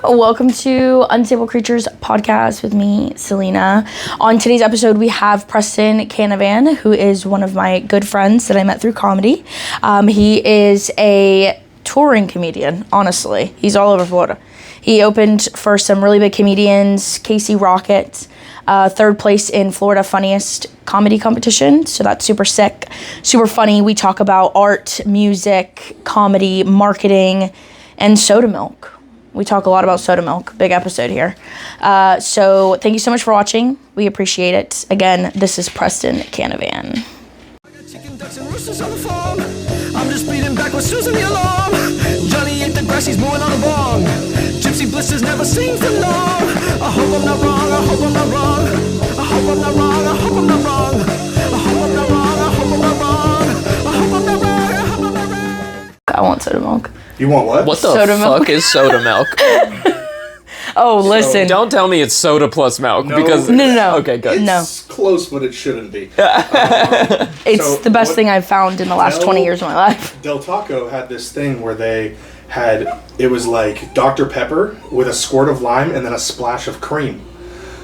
Welcome to Unstable Creatures Podcast with me, Selena. On today's episode, we have Preston Canavan, who is one of my good friends that I met through comedy. He is a touring comedian, honestly. He's all over Florida. He opened for some really big comedians, Casey Rocket, third place in Florida Funniest Comedy Competition. So that's super sick, super funny. We talk about art, music, comedy, marketing, and soda milk. We talk a lot about soda milk. Big episode here. So thank you so much for watching. We appreciate it. Again, this is Preston Canavan. I got chicken, ducks, and roosters on the farm. I'm just beating back with Susan the alarm. Johnny ate the grass, he's moving on a bong. Gypsy blisters never sing for long. I hope I'm not wrong, I hope I'm not wrong. I hope I'm not wrong, I hope I'm not wrong. I hope I'm not wrong, I hope I'm not wrong. I hope I'm not wrong, I hope I'm not wrong. I want soda milk. You want what? What the Soda fuck milk. is soda milk? Oh, listen. Don't tell me it's soda plus milk No. because No. Okay, good. No. It's close, but it shouldn't be. It's So the best what- thing I've found in the last 20 years of my life. Del Taco had this thing where they had, it was like Dr. Pepper with a squirt of lime and then a splash of cream.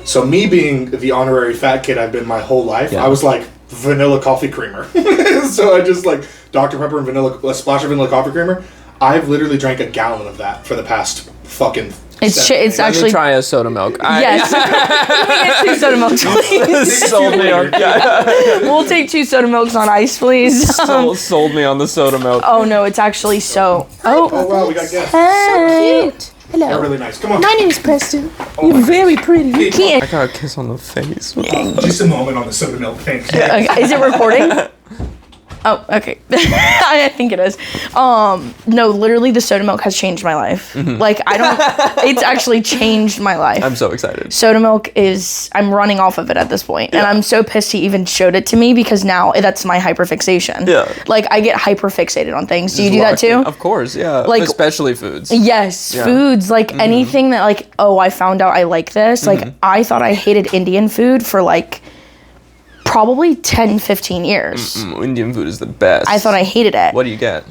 So me being the honorary fat kid I've been my whole life, Yeah. I was like vanilla coffee creamer. So I just like Dr. Pepper and a splash of vanilla coffee creamer. I've literally drank a gallon of that for the past fucking. It's seven it's days. Let actually me try a soda milk. yes. Can we get 2 soda milks, please? Sold me on, We'll take 2 soda milks on ice, please. sold me on the soda milk. Oh no, it's actually so. Oh wow, we got guests. Hey. They're Hello. really nice. Come on. My name is Preston. Oh You're my very pretty. I Can't. got a kiss on the face. Just a moment on the soda milk. Thanks. Okay, is it recording? Oh, okay. I think it is. No, literally the soda milk has changed my life. Like, it's actually changed my life. I'm so excited. Soda milk I'm running off of it at this point. And I'm so pissed he even showed it to me because now that's my hyperfixation. Yeah. Like, I get hyperfixated on things. Do you do that too? Of course, yeah. Like- especially foods. Yes, Yeah. foods, like anything that like, oh, I found out I like this. Like, I thought I hated Indian food for like probably 10, 15 years. Indian food is the best. I thought I hated it. What do you get?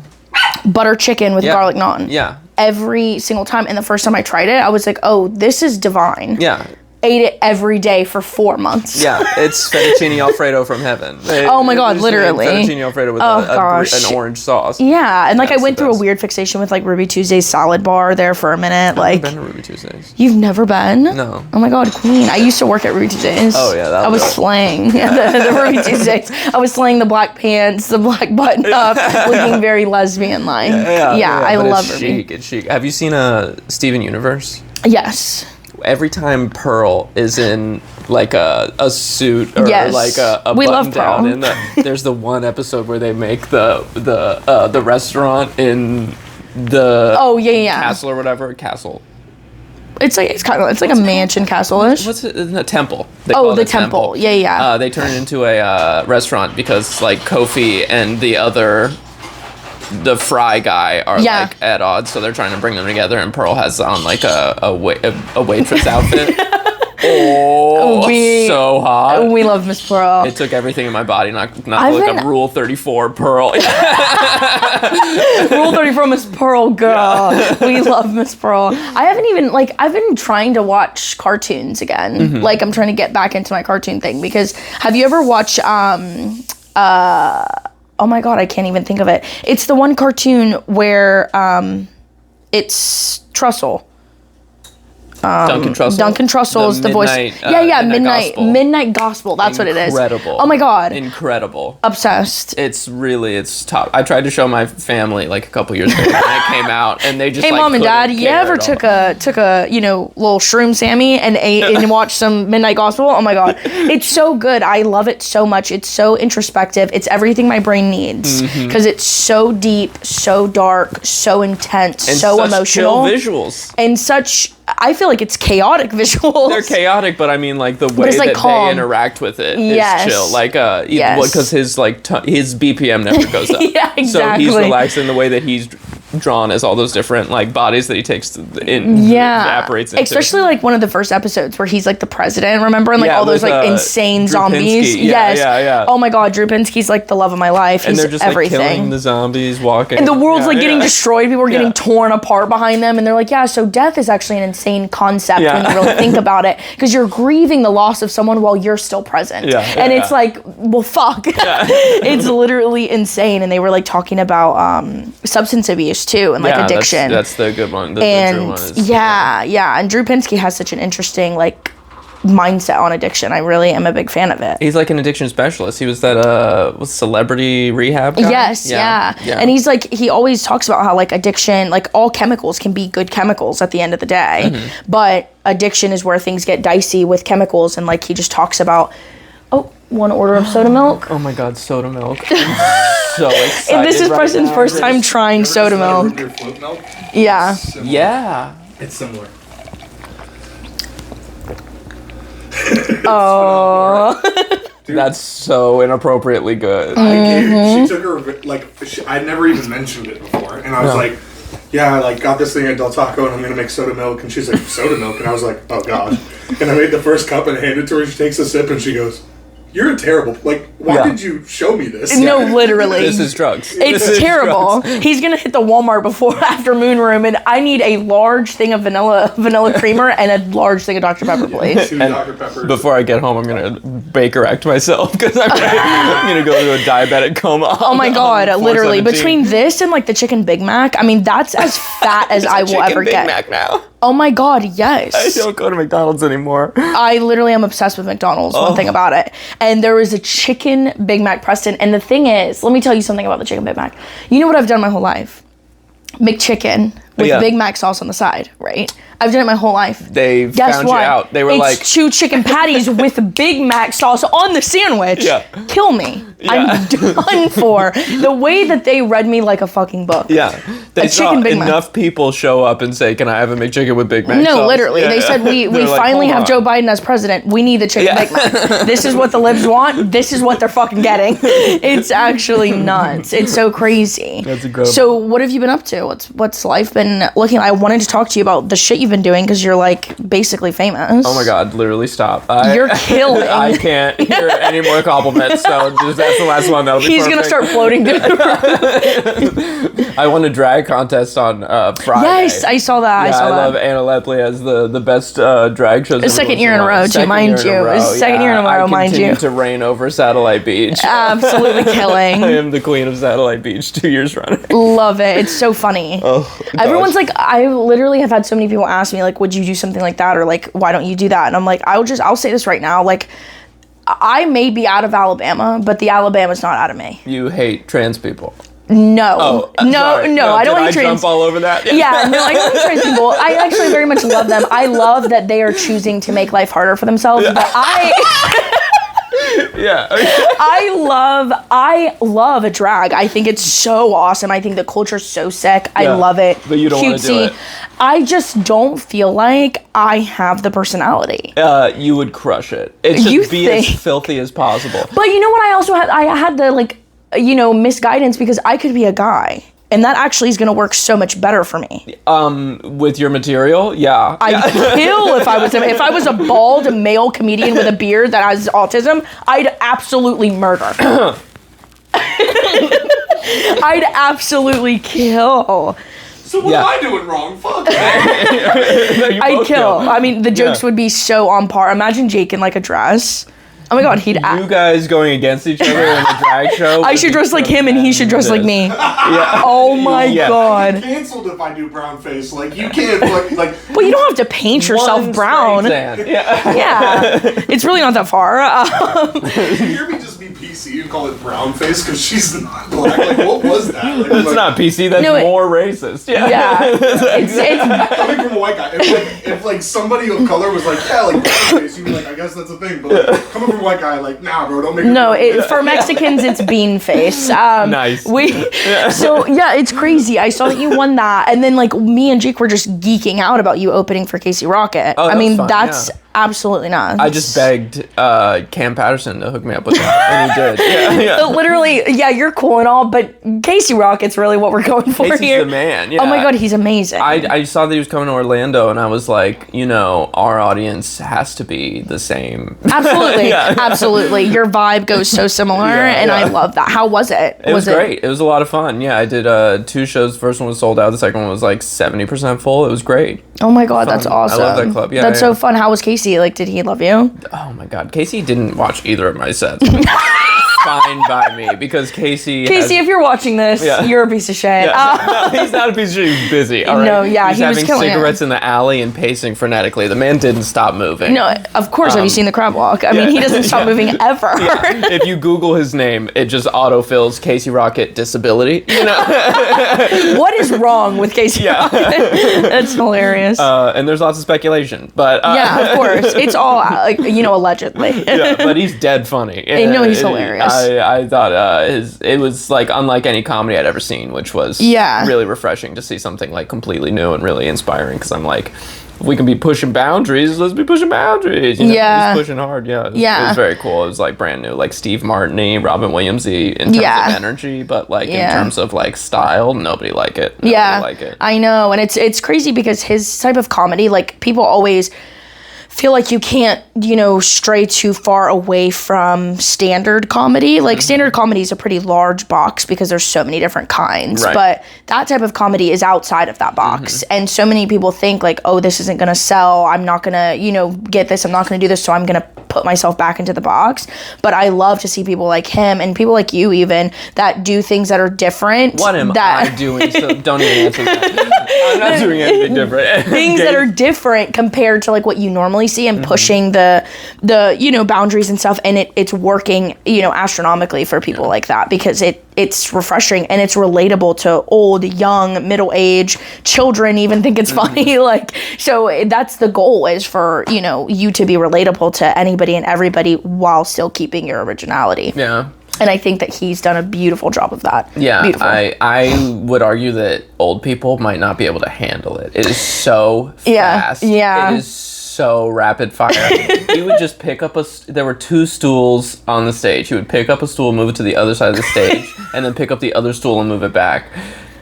Butter chicken with Yeah. garlic naan. Yeah. Every single time. And the first time I tried it, I was like, oh, this is divine. Yeah. Ate it every day for 4 months. Yeah, it's fettuccine alfredo from heaven. Oh my God, It's literally. Fettuccine alfredo with Oh, gosh. an orange sauce. Yeah, and like I That's went the through a best. weird fixation with like Ruby Tuesday's salad bar there for a minute. I've Like, been to Ruby Tuesdays. you've never been? No. Oh my God, queen. I used to work at Ruby Tuesdays. Oh, yeah, that'll I was do it. slaying the Ruby Tuesdays. I was slaying the black pants, the black button up, looking very lesbian like. Yeah, I but love it's Ruby. chic. It's chic. Have you seen Steven Universe? Yes. Every time Pearl is in like a suit or Yes. like a We button love down, Pearl. there's the one episode where they make the restaurant in the Oh yeah. castle or whatever castle. It's like a mansion castle-ish. What's it? A temple. They Oh, call it the a temple. Yeah. They turn it into a restaurant because like Kofi and the fry guy are Yeah. like at odds, so they're trying to bring them together. And Pearl has on like a waitress outfit. Oh, so hot. We love Miss Pearl. It took everything in my body not to I've look been- up Rule 34 Pearl. Rule 34 Miss Pearl, girl. We love Miss Pearl. I haven't even, like, I've been trying to watch cartoons again. Like, I'm trying to get back into my cartoon thing because have you ever watched, oh my God, I can't even think of it. It's the one cartoon where, it's Trussell. Duncan Trussell. Duncan Trussell's the voice. Midnight Gospel. That's what it is. Incredible. Oh my God. Incredible. Obsessed. It's top. I tried to show my family like a couple years ago when it came out, and they just Hey, like, Mom and couldn't Dad, you care ever at all. took a little shroom Sammy and ate and watched some Midnight Gospel? Oh my God, it's so good. I love it so much. It's so introspective. It's everything my brain needs because it's so deep, so dark, so intense, and so such emotional, chill visuals. and such. I feel like it's chaotic visuals. They're chaotic, but I mean, like the way it's, like, that calm. they interact with it is Yes. chill. Like, Yes. because his BPM never goes up. Yeah, So he's exactly. relaxed in the way that he's drawn as all those different like bodies that he takes evaporates into. Especially like one of the first episodes where he's like the president, remember? And like all those like insane Drew zombies. Pinsky. Yes. Oh my god, Drew Pinsky's like the love of my life. He's and they're just everything. like killing the zombies, walking. And the world's like getting destroyed. People are getting torn apart behind them. And they're like, yeah, so death is actually an insane concept when you really think about it. Because you're grieving the loss of someone while you're still present. And it's like, well, fuck. It's literally insane. And they were like talking about substance abuse too and like addiction. That's the good one. The Drew one is, and Drew Pinsky has such an interesting like mindset on addiction. I really am a big fan of it. He's like an addiction specialist. He was that celebrity rehab guy. Yes, and he's like, he always talks about how like addiction, like all chemicals can be good chemicals at the end of the day, but addiction is where things get dicey with chemicals. And like he just talks about, one order of soda milk. Oh my god, soda milk. I'm so excited. And this is Preston's first time trying soda milk. Float milk? Yeah. Yeah. It's similar. Oh. That's so inappropriately good. She took her, like, I never even mentioned it before. And I was like, yeah, I like got this thing at Del Taco and I'm going to make soda milk. And she's like, soda milk? And I was like, oh god. And I made the first cup and handed it to her. She takes a sip and she goes, you're a terrible, like, why did you show me this? No, literally. This is drugs. It's terrible. He's going to hit the Walmart after Moon Room, and I need a large thing of vanilla creamer and a large thing of Dr. Pepper, please. Dr. Pepper. Before I get home, I'm going to Baker-act myself because I'm going to go to a diabetic coma. Oh my god, literally. Between this and like the chicken Big Mac, I mean, that's as fat as I will ever get. Big Mac now. Oh my god, yes. I don't go to McDonald's anymore. I literally am obsessed with McDonald's, one thing about it. And there was a chicken Big Mac, Preston. And the thing is, let me tell you something about the chicken Big Mac. You know what I've done my whole life? McChicken with Big Mac sauce on the side, right? I've done it my whole life. They found you out. They were it's 2 chicken patties with Big Mac sauce on the sandwich. Yeah. Kill me. Yeah. I'm done for. The way that they read me like a fucking book. Yeah. They saw enough people show up and say, can I have a McChicken with Big Mac sauce? No, literally. They said, we finally have Joe Biden as president. We need the chicken Big Mac. This is what the libs want. This is what they're fucking getting. It's actually nuts. It's so crazy. That's incredible. So what have you been up to? What's life been looking like? I wanted to talk to you about the shit you've been doing because you're like basically famous. Oh my god, literally stop. You're killing. I can't hear any more compliments, so that's the last one. That'll be He's gonna start floating through the room. I won a drag contest on Friday. Yes, I saw that. Yeah, I love Anna Lepley as the best drag shows. The second year in a row, too, mind you. Second year in a row, mind you. I continue to reign over Satellite Beach. Absolutely killing. I am the queen of Satellite Beach 2 years running. Love it. It's so funny. Oh, everyone's like, I literally have had so many people ask me like, would you do something like that, or like, why don't you do that? And I'm like, I'll say this right now, like, I may be out of Alabama, but the Alabama's not out of me. You hate trans people. No, no, I don't hate trans. Did I jump all over that? Yeah, no, I don't hate trans people. I actually very much love them. I love that they are choosing to make life harder for themselves. But yeah. I love a drag. I think it's so awesome. I think the culture's so sick. I love it. But you don't want to do it. I just don't feel like I have the personality. You would crush it. It should be as filthy as possible. But you know what? I also had the like, misguidance because I could be a guy. And that actually is going to work so much better for me. With your material, yeah. I'd kill if I was a bald male comedian with a beard that has autism. I'd absolutely murder. I'd absolutely kill. So what am I doing wrong? Fuck. I'd kill. I mean, the jokes would be so on par. Imagine Jake in like a dress. Oh my god, you guys going against each other in a drag show. I should dress like him and he should dress like me. Yeah. Oh my god. I get canceled if I do brown face. Like you can't like. Well, you don't have to paint yourself brown. Yeah. It's really not that far. Did you hear me just be PC and call it brown face because she's not black? Like what was that? Like, that's not PC. That's more racist. Yeah. It's coming from a white guy. If like somebody of color was like like brown face, you'd be like, I guess that's a thing. But like, coming from a white guy, like nah, bro, don't make. No, for Mexicans, it's bean face. Nice. So yeah, it's crazy. I saw that you won that, and then like me and Jake were just geeking out about you opening for Casey Rocket. Oh, I mean, fun, absolutely not. I just begged Cam Patterson to hook me up with that, and he did. Yeah. But literally, yeah, you're cool and all, but Casey Rocket's really what we're going for Casey's here. the man. Yeah. Oh my God, he's amazing. I saw that he was coming to Orlando, and I was like, our audience has to be the same. Absolutely, absolutely. Your vibe goes so similar, and I love that. How was it? It was great. It was a lot of fun. Yeah, I did 2 shows. The first one was sold out. The second one was like 70% full. It was great. Oh my God, that's awesome. I love that club. Yeah, that's so fun. How was Casey? Like, did he love you? Oh my God, Casey didn't watch either of my sets. Fine by me, because Casey, if you're watching this, you're a piece of shit. No, he's not a piece of shit. He's busy. All right? No, yeah, he's he was having killing cigarettes in the alley and pacing frenetically. The man didn't stop moving. No, of course. Have you seen the crab walk? I mean, he doesn't stop moving ever. Yeah. If you Google his name, it just autofills Casey Rocket disability. What is wrong with Casey Rocket? That's hilarious. And there's lots of speculation, but yeah, of course, it's all allegedly. Yeah, but he's dead funny. I know he's hilarious. I thought it was like unlike any comedy I'd ever seen, which was really refreshing to see something like completely new and really inspiring. Because I'm like, if we can be pushing boundaries, let's be pushing boundaries. He's pushing hard. Yeah, it was very cool. It was like brand new, like Steve Martin-y, Robin Williams-y in terms of energy, but like in terms of like style, nobody like it. I know, and it's crazy because his type of comedy, like people always feel like you can't, stray too far away from standard comedy. Like standard comedy is a pretty large box because there's so many different kinds. Right. But that type of comedy is outside of that box. And so many people think like, oh, this isn't going to sell. I'm not going to, get this. I'm not going to do this. So I'm going to put myself back into the box. But I love to see people like him and people like you even that do things that are different. What am I doing? So don't even answer that. I'm not doing anything different. Things that are different compared to like what you normally see and pushing the boundaries and stuff, and it's working astronomically for people like that because it's refreshing and it's relatable to old, young, middle-aged children even think it's funny. Like, so that's the goal, is for you to be relatable to anybody and everybody while still keeping your originality. Yeah. And I think that he's done a beautiful job of that. Yeah, beautiful. I would argue that old people might not be able to handle it. It is so fast. Yeah. It is so rapid fire. He would just pick up there were 2 stools on the stage. He would pick up a stool, move it to the other side of the stage, and then pick up the other stool and move it back.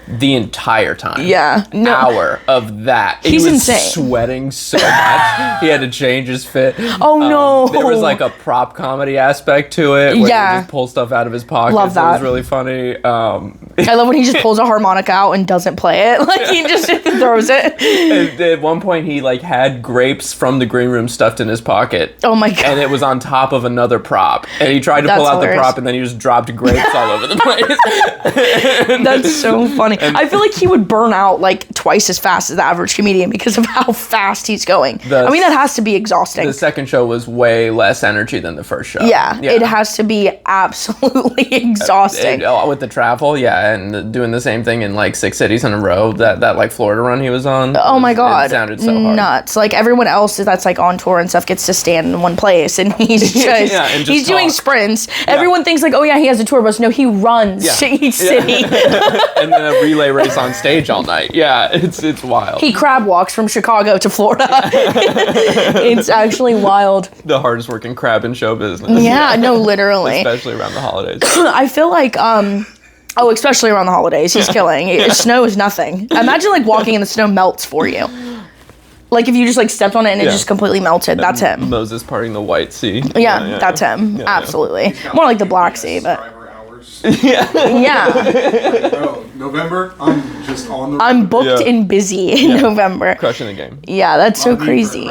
The entire time. Yeah. No. Hour of that. He's he was insane. Sweating so much. He had to change his fit. Oh no. There was like a prop comedy aspect to it where he would just pull stuff out of his pocket. Love that. It was really funny. I love when he just pulls a harmonica out and doesn't play it. Like he just throws it. At one point he like had grapes from the green room stuffed in his pocket. Oh my God. And it was on top of another prop. And he tried to pull out the prop and then he just dropped grapes all over the place. That's so funny. I feel like he would burn out like twice as fast as the average comedian because of how fast he's going. I mean, that has to be exhausting. The second show was way less energy than the first show. Yeah. It has to be absolutely exhausting. With the travel, and doing the same thing in like 6 cities in a row. That like Florida run he was on. Oh my God. It sounded so hard. Nuts. Like everyone else that's like on tour and stuff gets to stand in one place and he's just, he's doing sprints. Everyone thinks like, oh yeah, he has a tour bus. No, he runs to each city. And then a relay race on stage all night. Yeah, it's wild. He crab walks from Chicago to Florida. It's actually wild. The hardest working crab in show business. Yeah, no, literally. Especially around the holidays. I feel like, especially around the holidays, he's killing. Snow is nothing. Imagine like walking and the snow melts for you. Like if you just like stepped on it and it just completely melted. That's him. Moses parting the White Sea. Yeah, that's him. Yeah, absolutely. More like the Black Sea, but. Yeah. Bro, November, I'm just on the. I'm booked and busy in November. Crushing the game. Yeah, that's so crazy.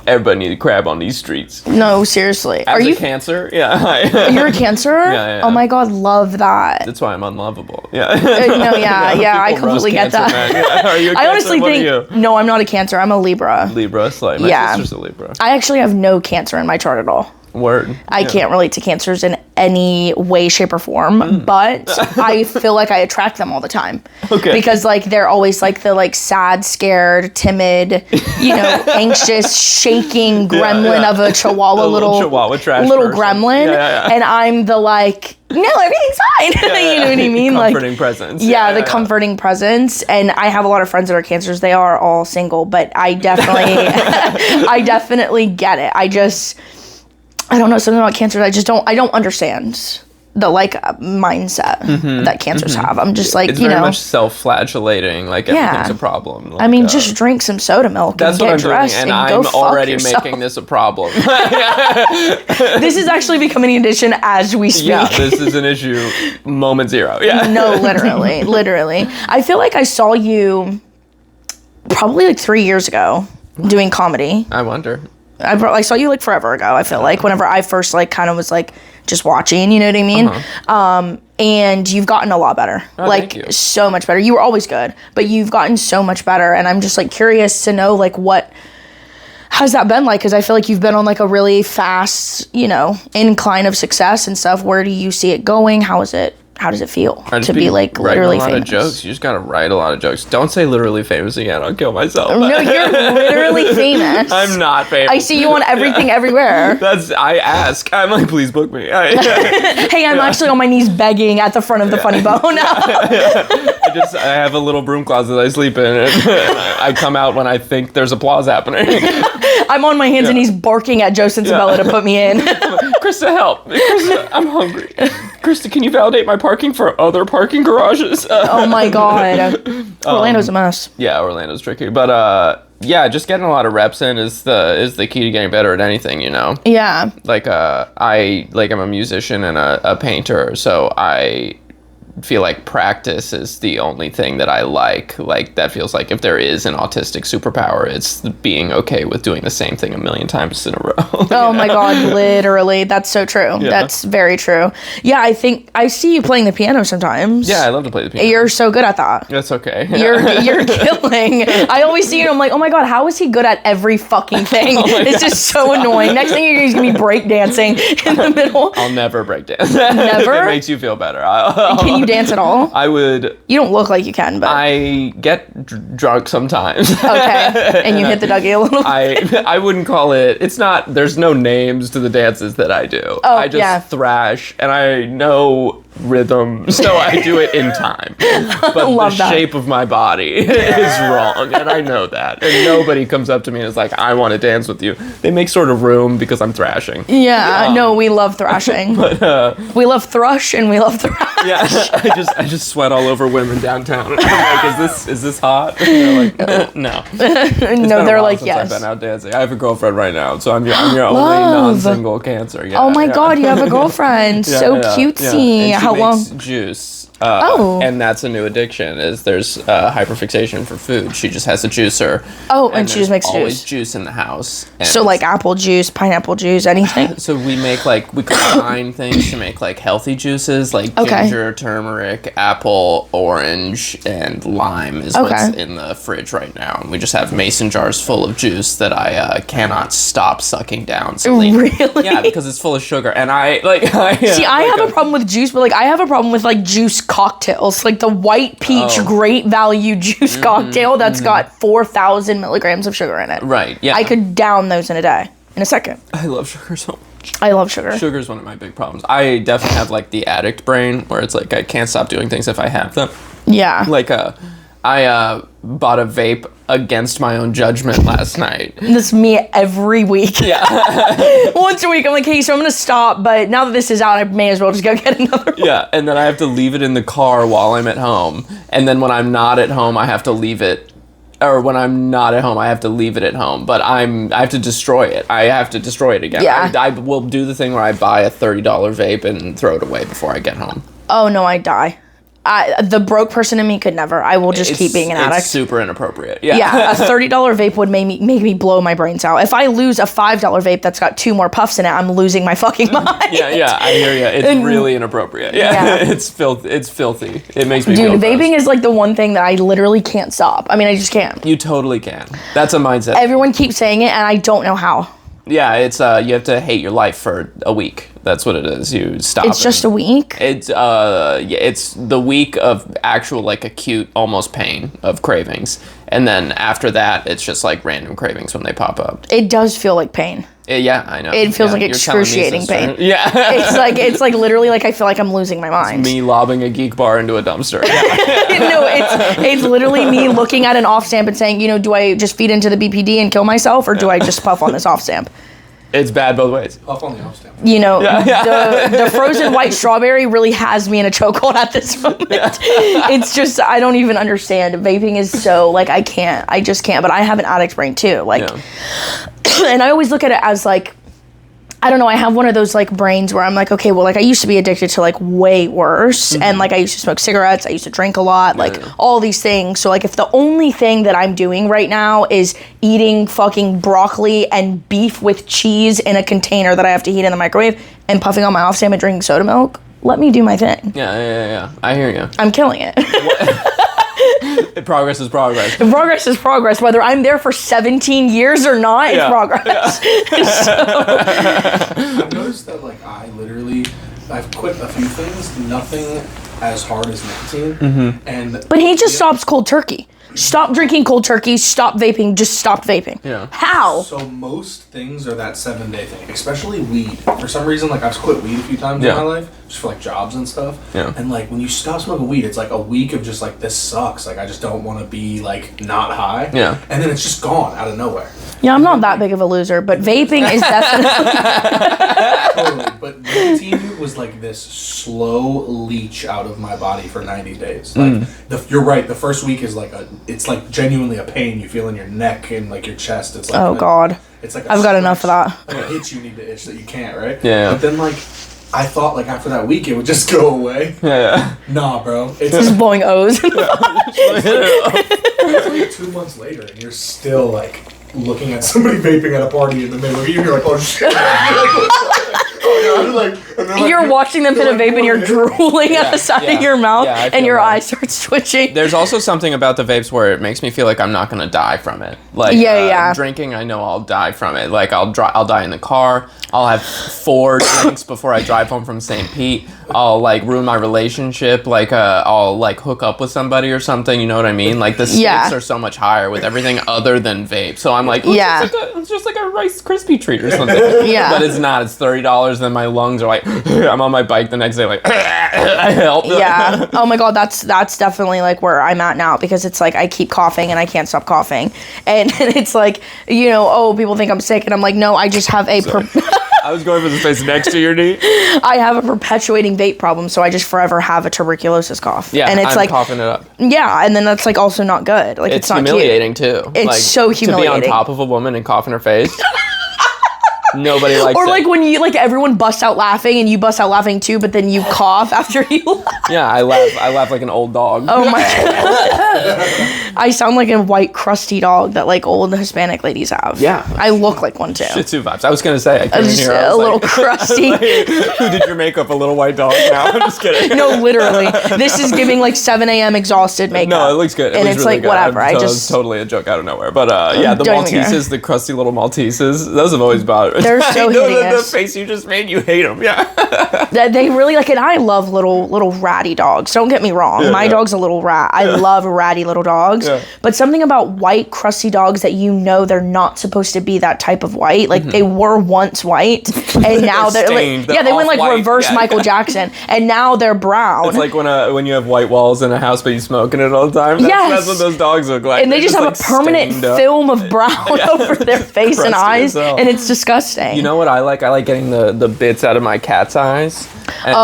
Everybody needs a crab on these streets. No, seriously. Are you Cancer? Yeah. You're a Cancer? Yeah. Oh my God, love that. That's why I'm unlovable. Yeah. I completely get that. Are you a Cancer? I honestly think I'm not a Cancer. I'm a Libra. Libra, like my sister's a Libra. I actually have no Cancer in my chart at all. Word. I can't relate to cancers in any way, shape, or form, but I feel like I attract them all the time. Okay. Because, like, they're always, like, the, like, sad, scared, timid, you know, anxious, shaking gremlin of a chihuahua, little chihuahua trash little person. gremlin. And I'm the, like, no, everything's fine. You know what I mean? Comforting like, presence. Yeah, the comforting presence. And I have a lot of friends that are cancers. They are all single, but I definitely, I definitely get it. I don't know, something about cancers. I don't understand the, like, mindset that cancers have. I'm just like, it's very much self-flagellating, like everything's a problem. Like, I mean, just drink some soda milk that's and what get I'm dressed doing, and and go I'm already fuck yourself. making this a problem. This is actually becoming an addiction as we speak. Yeah, this is an issue moment zero. Yeah. No, literally. I feel like I saw you probably like 3 years ago doing comedy. I wonder. I saw you like forever ago. I feel like whenever I first like kind of was like just watching, you know what I mean? And you've gotten a lot better, thank you. So much better. You were always good, but you've gotten so much better. And I'm just like curious to know like how's that been like? Because I feel like you've been on like a really fast, you know, incline of success and stuff. Where do you see it going? How does it feel to be like literally famous? A lot famous? of jokes. You just gotta write a lot of jokes. Don't say literally famous again. I'll kill myself. No, you're literally famous. I'm not famous. I see you on everything everywhere. I ask. I'm like, please book me. Hey, I'm actually on my knees begging at the front of the Funny Bone. I have a little broom closet I sleep in, and I come out when I think there's applause happening. I'm on my hands and knees barking at Joe Sensabella to put me in. Krista, help. Krista, I'm hungry. Krista, can you validate my parking for other parking garages? Oh my God. Orlando's a mess. Yeah, Orlando's tricky. But yeah, just getting a lot of reps in is the key to getting better at anything, you know? Yeah. Like I'm a musician and a painter, so I feel like practice is the only thing that I like. Like, that feels like if there is an autistic superpower, it's being okay with doing the same thing a million times in a row. Oh my God, literally. That's so true. Yeah. That's very true. Yeah, I think I see you playing the piano sometimes. Yeah, I love to play the piano. You're so good at that. That's okay. You're killing. I always see you and I'm like, oh my God, how is he good at every fucking thing? It's just so annoying. Next thing you're gonna be breakdancing in the middle. I'll never breakdance. Never? It makes you feel better. Can you dance at all? I would. You don't look like you can, but I get drunk sometimes. Okay, and you hit the Dougie a little. I wouldn't call it. It's not. There's no names to the dances that I do. Oh, I just thrash, and I know rhythm, so I do it in time. But shape of my body is wrong, and I know that. And nobody comes up to me and is like, "I want to dance with you." They make sort of room because I'm thrashing. Yeah, no, we love thrashing. But we love thrush and we love thrash. Yeah, I just sweat all over women downtown. And I'm like, is this hot? And they're like, no. No, they're like, yes. I've been out dancing. I have a girlfriend right now, so I'm your only non-single cancer. Yeah, oh my God, you have a girlfriend. So cutesy. Yeah. How long? Juice. And that's a new addiction. Is there's hyperfixation for food. She just has a juicer. Oh, and she just makes always juice. Juice in the house. So like apple juice, pineapple juice, anything. So we combine things to make like healthy juices, like ginger, turmeric, apple, orange, and lime is what's in the fridge right now. And we just have mason jars full of juice that I cannot stop sucking down. Really? Yeah, because it's full of sugar. And I have a problem with juice, but like I have a problem with like juice cocktails, like the white peach great value juice cocktail that's got 4,000 milligrams of sugar in it. Right, yeah. I could down those in a day, in a second. I love sugar so much. I love sugar. Sugar is one of my big problems. I definitely have like the addict brain where it's like I can't stop doing things if I have them. Yeah. Like I bought a vape against my own judgment last night. That's me every week. Yeah. Once a week, I'm like, hey, so I'm going to stop, but now that this is out, I may as well just go get another one. Yeah, and then I have to leave it in the car while I'm at home. And then when I'm not at home, I have to leave it. Or when I'm not at home, I have to leave it at home. But I have to destroy it. I have to destroy it again. Yeah. I will do the thing where I buy a $30 vape and throw it away before I get home. Oh, no, I die. The broke person in me could never. I will just keep being an addict. It's super inappropriate. Yeah. Yeah, a $30 vape would make me blow my brains out. If I lose a $5 vape that's got 2 more puffs in it, I'm losing my fucking mind. Yeah, I hear you. It's really inappropriate. Yeah. It's filthy. It makes me feel Dude, vaping is like the one thing that I literally can't stop. I mean, I just can't. You totally can. That's a mindset. Everyone keeps saying it, and I don't know how. Yeah, it's you have to hate your life for a week. That's what it is. You stop. It's just a week? It's it's the week of actual like acute almost pain of cravings. And then after that, it's just like random cravings when they pop up. It does feel like pain. Yeah, I know. It feels like excruciating pain. Yeah. it's like literally like I feel like I'm losing my mind. It's me lobbing a geek bar into a dumpster. No, it's literally me looking at an off stamp and saying, do I just feed into the BPD and kill myself, or do I just puff on this off stamp? It's bad both ways. Puff on the off stamp. The frozen white strawberry really has me in a chokehold at this moment. It's just, I don't even understand. Vaping is so, like, I just can't. But I have an addict brain too. Like, and I always look at it as like, I don't know, I have one of those like brains where I'm like, okay, well, like I used to be addicted to like way worse. And like I used to smoke cigarettes, I used to drink a lot, like all these things. So like if the only thing that I'm doing right now is eating fucking broccoli and beef with cheese in a container that I have to heat in the microwave and puffing on my off stamp and drinking soda milk, let me do my thing. Yeah. I hear you. I'm killing it. Progress is progress. Progress is progress. Whether I'm there for 17 years or not, it's progress. I've noticed that, like, I've quit a few things, nothing as hard as nicotine. But he just stops cold turkey. Stop drinking cold turkey, stop vaping, just stopped vaping. Yeah. How? So most things are that 7-day thing, especially weed. For some reason, like, I've quit weed a few times in my life, just for, like, jobs and stuff. Yeah. And, like, when you stop smoking weed, it's, like, a week of just, like, this sucks. Like, I just don't want to be, like, not high. Yeah. And then it's just gone out of nowhere. Yeah, I'm not that big of a loser, but vaping is definitely... Totally. But nicotine was, like, this slow leech out of my body for 90 days. Like, you're right, the first week is, like, it's, like, genuinely a pain you feel in your neck and, like, your chest. It's like... Oh, God. It's like I've got enough of that. Like an itch you need to itch that you can't, right? Yeah. But then, like, I thought, like, after that week, it would just go away. Yeah. Nah, bro. It's Just blowing O's. it's like 2 months later, and you're still, like, looking at somebody vaping at a party in the middle of you, and you're like, oh, shit. You're watching them hit a vape and you're drooling at the side of your mouth and your eye starts twitching. There's also something about the vapes where it makes me feel like I'm not going to die from it. Like drinking, I know I'll die from it. Like I'll die in the car. I'll have 4 drinks before I drive home from St. Pete. I'll like ruin my relationship. Like I'll like hook up with somebody or something. You know what I mean? Like the stakes are so much higher with everything other than vape. So I'm like, it's just like a Rice Krispie treat or something. But it's not. It's $30. Then my lungs are like, I'm on my bike the next day like, I help. Yeah. Oh my God, that's definitely like where I'm at now, because it's like I keep coughing and I can't stop coughing, and it's like, people think I'm sick, and I'm like, no, I just have a. I was going for the space next to your knee. I have a perpetuating vape problem, so I just forever have a tuberculosis cough. Yeah, and it's I'm like coughing it up. Yeah, and then that's like also not good. Like it's not humiliating cute. too. It's like, so humiliating to be on top of a woman and cough in her face. Nobody likes it. Or like when you like everyone busts out laughing and you bust out laughing too, but then you cough after you laugh. Yeah, I laugh like an old dog. Oh my God. I sound like a white crusty dog that like old Hispanic ladies have. Yeah. I look like one too. Shih Tzu vibes. I was gonna say I came in here. A little crusty. Who did your makeup? A little white dog? No, I'm just kidding. No, literally. This is giving like 7 a.m. exhausted makeup. No, it looks good. And it's really like good. whatever. It's totally a joke out of nowhere. But the Malteses, the crusty little Malteses, those have always bothered me. They're so hideous. The face you just made, you hate them. Yeah. They really like it. I love little ratty dogs. Don't get me wrong. My dog's a little rat. I love ratty little dogs. Yeah. But something about white crusty dogs that they're not supposed to be that type of white. Like they were once white, and now they're like they went like reverse Michael Jackson, and now they're brown. It's like when you have white walls in a house but you smoking it all the time. That's what those dogs look like. And they just have a permanent film of brown over their face and eyes, and it's disgusting. You know what I like? I like getting the bits out of my cat's eyes. And,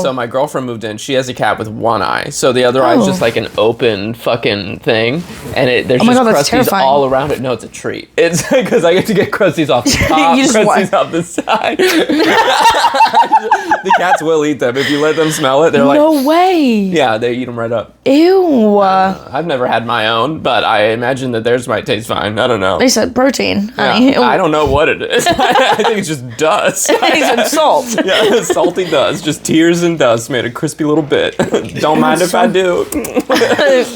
so my girlfriend moved in. She has a cat with one eye, so the other eye is just like an open fucking thing, and there's just crusties all around it. No, it's a treat. It's because I get to get crusties off the top, crusties off the side. The cats will eat them if you let them smell it. They're like, no way. Yeah, they eat them right up. Ew. I've never had my own, but I imagine that theirs might taste fine. I don't know. They said protein, honey. Yeah, I don't know what it is. I I think it's just dust. He said salt. Yeah, salty dust. Just tears and dust made a crispy little bit. Don't mind if I do.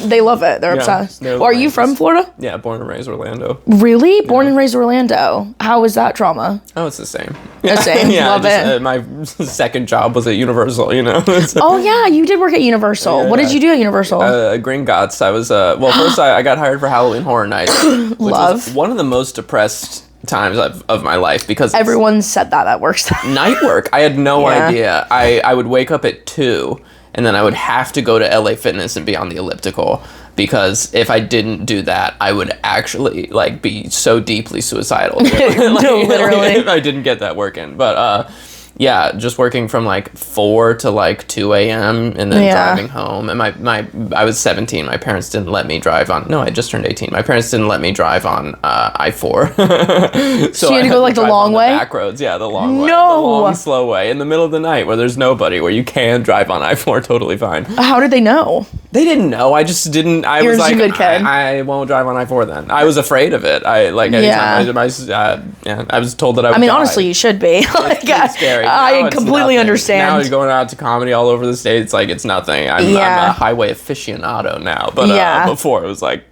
They love it. They're obsessed. Well, are you from Florida? Yeah, born and raised Orlando. Really? Born and raised Orlando. How was that trauma? Oh, it's the same. The same? Yeah, Love it. My second job was at Universal, you know? Oh, yeah, you did work at Universal. What did you do at Universal? Gringotts. I was, first I got hired for Halloween Horror Nights. Which was one of the most depressed times of my life because everyone said that works. Night work. I had no idea. I would wake up at 2 and then I would have to go to LA Fitness and be on the elliptical because if I didn't do that, I would actually like be so deeply suicidal. No, literally. If I didn't get that work in. But yeah, just working from like 4 to like 2 a.m. and then driving home. And I was 17. My parents didn't let me drive on. No, I just turned 18. My parents didn't let me drive on I-4. So you had to go like the long way? Back roads, yeah, the long way. No. The long, slow way in the middle of the night where there's nobody, where you can drive on I-4 totally fine. How did they know? They didn't know. I just didn't. I was like, a good kid. I won't drive on I-4 then. I was afraid of it. I like anytime I was told that I would die. Honestly, you should be. Like, it's scary. I completely understand. Now you're going out to comedy all over the States, like it's nothing. I'm a highway aficionado now, but before it was like.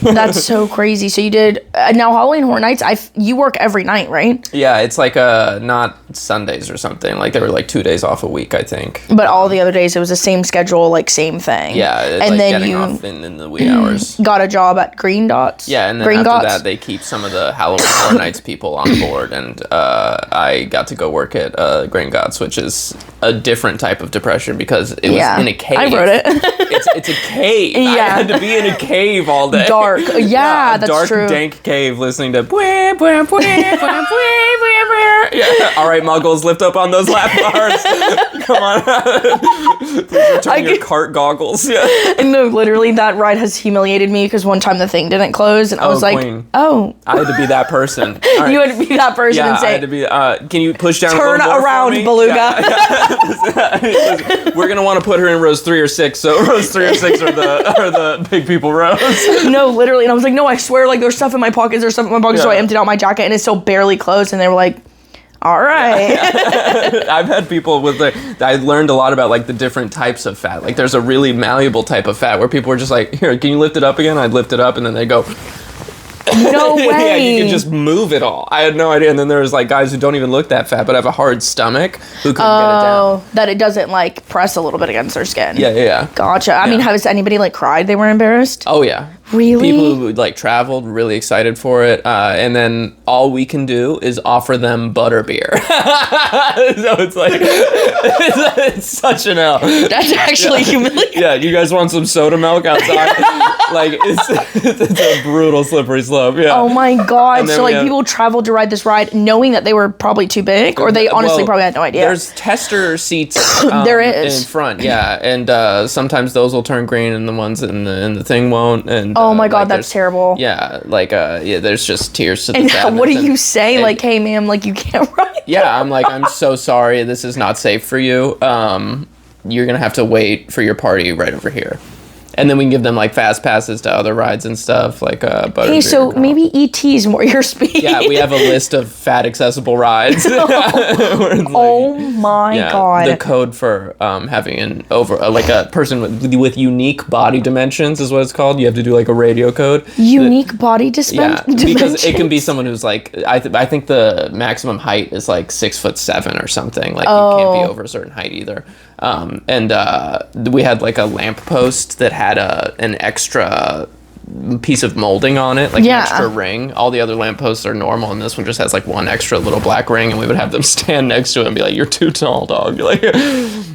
That's so crazy. So you did now Halloween Horror Nights. You work every night, right? Yeah, it's like not Sundays or something. Like they were like 2 days off a week, I think. But all the other days it was the same schedule, like same thing. Yeah, and like then you off in the wee hours. Got a job at Green Dots. Yeah, and then after that they keep some of the Halloween Horror Nights people on board, and I got to go work at Green Dots, which is a different type of depression because it was in a cave. I wrote it. It's a cave. Yeah. I had to be in a cave all day. Dark. Yeah, that's dark, true. Dank cave listening to yeah. All right, Muggles, lift up on those lap bars. Come on. Please return your cart goggles. Yeah. No, literally, that ride has humiliated me because one time the thing didn't close, and I was like, Queen. oh. I had to be that person. Right. You had to be that person and say, I had to be, can you push down turn a little more around, for me? Beluga. Yeah. We're going to want to put her in rows 3 or 6, so rows 3 or 6 are the big people rows. No, literally. And I was like, no, I swear, like, there's stuff in my pockets, so I emptied out my jacket, and it's still barely closed, and they were like, all right. I've had people I learned a lot about, like, the different types of fat. Like, there's a really malleable type of fat where people are just like, here, can you lift it up again? I'd lift it up, and then they go... No way. Yeah, you can just move it all. I had no idea. And then there's like guys who don't even look that fat but have a hard stomach who couldn't get it down. That it doesn't like press a little bit against their skin. Yeah. Gotcha. I mean, has anybody like cried they were embarrassed? Oh yeah. Really? People who like traveled, really excited for it, and then all we can do is offer them butterbeer. So it's like it's such an L. That's actually humiliating. Yeah, you guys want some soda milk outside? Like it's a brutal slippery slope. Yeah. Oh my god! So like people traveled to ride this ride knowing that they were probably too big, or they honestly probably had no idea. There's tester seats. There is in front, yeah, and sometimes those will turn green, and the ones in the thing won't. And oh my god, like that's terrible. Yeah, like there's just tears to the sadness. And what do you say? Like, hey, ma'am, like you can't ride. Yeah, I'm like, I'm so sorry. This is not safe for you. You're gonna have to wait for your party right over here. And then we can give them like fast passes to other rides and stuff like Butterbeer. Hey, so maybe ET's more your speed. Yeah, we have a list of fat accessible rides. Oh my god! The code for having like a person with unique body dimensions is what it's called. You have to do like a radio code. Unique body dimensions. Because it can be someone who's like I think the maximum height is like 6'7" or something. Like you can't be over a certain height either. And we had like a lamppost that had an extra piece of molding on it, like an extra ring. All the other lampposts are normal, and this one just has like one extra little black ring, and we would have them stand next to it and be like, "You're too tall, dog." You're like,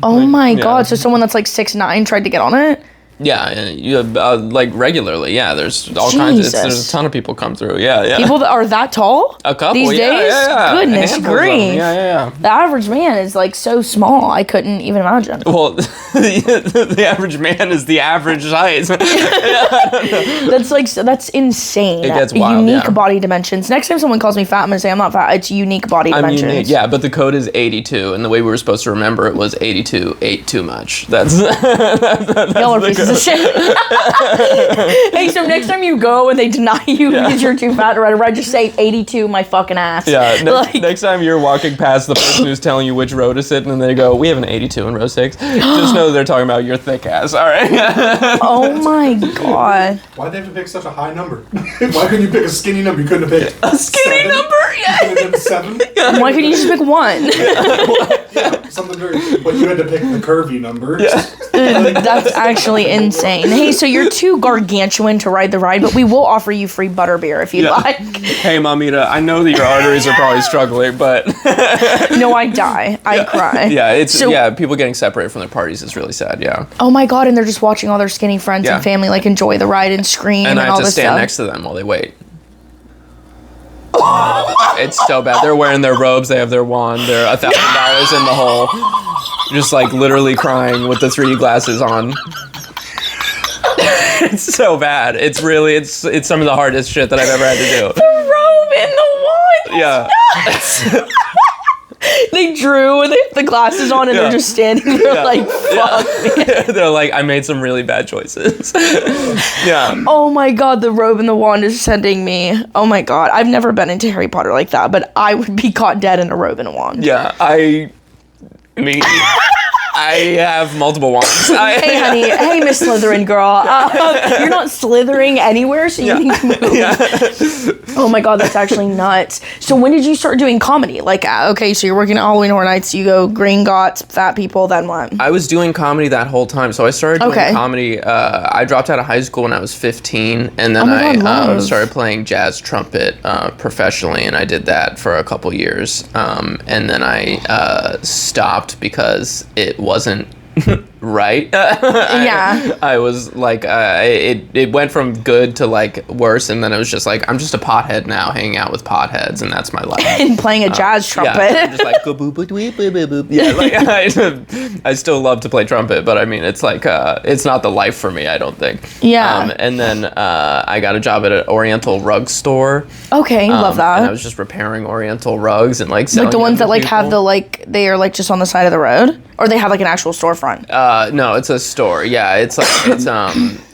oh my god! So someone that's like 6'9" tried to get on it? Yeah, like regularly. Yeah, there's all kinds. There's a ton of people come through. Yeah. People that are that tall? A couple these days? Yeah. Goodness grief. Yeah. The average man is like so small. I couldn't even imagine. Well, the average man is the average size. That's insane. It gets wild. Unique body dimensions. Next time someone calls me fat, I'm gonna say I'm not fat. It's unique body dimensions. Unique, yeah, but the code is 82, and the way we were supposed to remember it was 82 ate too much. That's y'all are pieces a shit. Hey, so next time you go and they deny you because you're too fat to ride a ride, just say 82 my fucking ass. Yeah, next time you're walking past the person who's telling you which row to sit in and they go, we have an 82 in row 6, just know they're talking about your thick ass, all right? Oh my god. Why'd they have to pick such a high number? Why couldn't you pick a skinny number? You couldn't have picked a skinny 7? number? Yeah. You could have done 7? Why couldn't you just pick 1? Yeah, something very... But you had to pick the curvy number. Yeah. That's actually insane. Hey, so you're too gargantuan to ride the ride, but we will offer you free butterbeer if you'd like. Hey, Mamita, I know that your arteries are probably struggling, but... No, I die. I cry. Yeah, people getting separated from their parties is really sad, yeah. Oh my god, and they're just watching all their skinny friends and family like enjoy the ride and scream and all this stuff. And I have to stand next to them while they wait. It's so bad. They're wearing their robes, they have their wand, they're $1,000 in the hole. Just like literally crying with the 3D glasses on. It's so bad. It's some of the hardest shit that I've ever had to do. The robe and the wand. Yeah. They drew and they have the glasses on and they're just standing there like, fuck me. They're like, I made some really bad choices. Yeah. Oh my god, the robe and the wand is sending me. Oh my god. I've never been into Harry Potter like that, but I would be caught dead in a robe and a wand. Yeah, I have multiple wands. Hey, honey. Hey, Miss Slytherin girl. You're not slithering anywhere, so you need to move. Yeah. Oh my god, that's actually nuts. So when did you start doing comedy? Like, okay, so you're working at Halloween Horror Nights, you go Green Gots, fat people, then what? I was doing comedy that whole time. So I started doing comedy. I dropped out of high school when I was 15, and then I started playing jazz trumpet professionally, and I did that for a couple years. And then I stopped because it wasn't right. Yeah. I was like, it went from good to like worse, and then it was just like, I'm just a pothead now, hanging out with potheads, and that's my life. And playing a jazz trumpet. Yeah, I'm just like, boop, boop, boop, boop, boop. Yeah, like, I still love to play trumpet, but I mean, it's like, it's not the life for me, I don't think. Yeah. And then I got a job at an Oriental rug store. Okay, love that. And I was just repairing Oriental rugs and like selling like the ones that like people. have the like they are like just on the side of the road, or they have like an actual storefront. No, it's a store. Yeah, it's like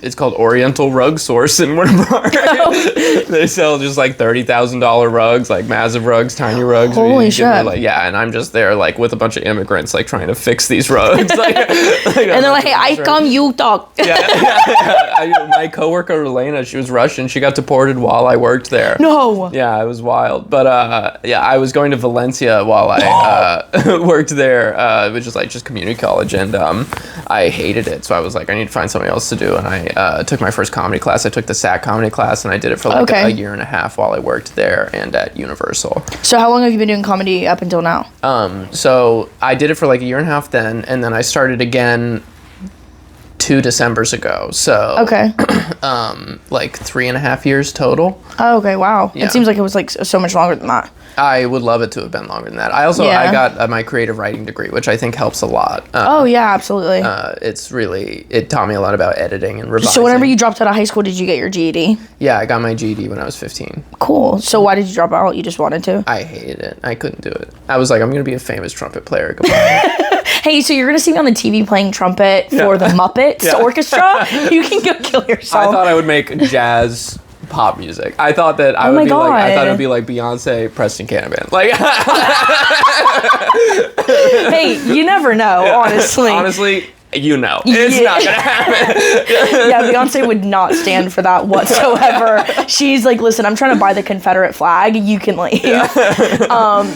it's called Oriental Rug Source in Winter Park. They sell just like $30,000 rugs, like massive rugs, tiny rugs. Holy shit! And I'm just there like with a bunch of immigrants, like trying to fix these rugs. And they're like, "Hey, I come, you talk." Yeah. My coworker Selena, she was Russian. She got deported while I worked there. No. Yeah, it was wild. But I was going to Valencia while I worked there, which is like just community college, and I hated it. So I was like, I need to find something else to do, and I took my first comedy class. I took the SAC comedy class, and I did it for like a year and a half while I worked there and at Universal. So how long have you been doing comedy up until now? So I did it for like a year and a half then, and then I started again 2 Decembers ago. So like 3.5 years total. Oh, okay, wow. Yeah. It seems like it was like so much longer than that. I would love it to have been longer than that. I got my creative writing degree, which I think helps a lot. Oh yeah, absolutely. It taught me a lot about editing and revising. So whenever you dropped out of high school, did you get your GED? Yeah, I got my GED when I was 15. Cool. So why did you drop out? You just wanted to? I hated it. I couldn't do it. I was like, I'm going to be a famous trumpet player. Goodbye. Hey, so you're going to see me on the TV playing trumpet for the Muppets Orchestra? You can go kill yourself. I thought I would make jazz pop music. I thought that I would be like Beyonce, Preston Canavan. Like Hey, you never know, honestly. Honestly, you know. It's not gonna happen. Yeah, Beyonce would not stand for that whatsoever. She's like, listen, I'm trying to buy the Confederate flag. You can leave. Yeah.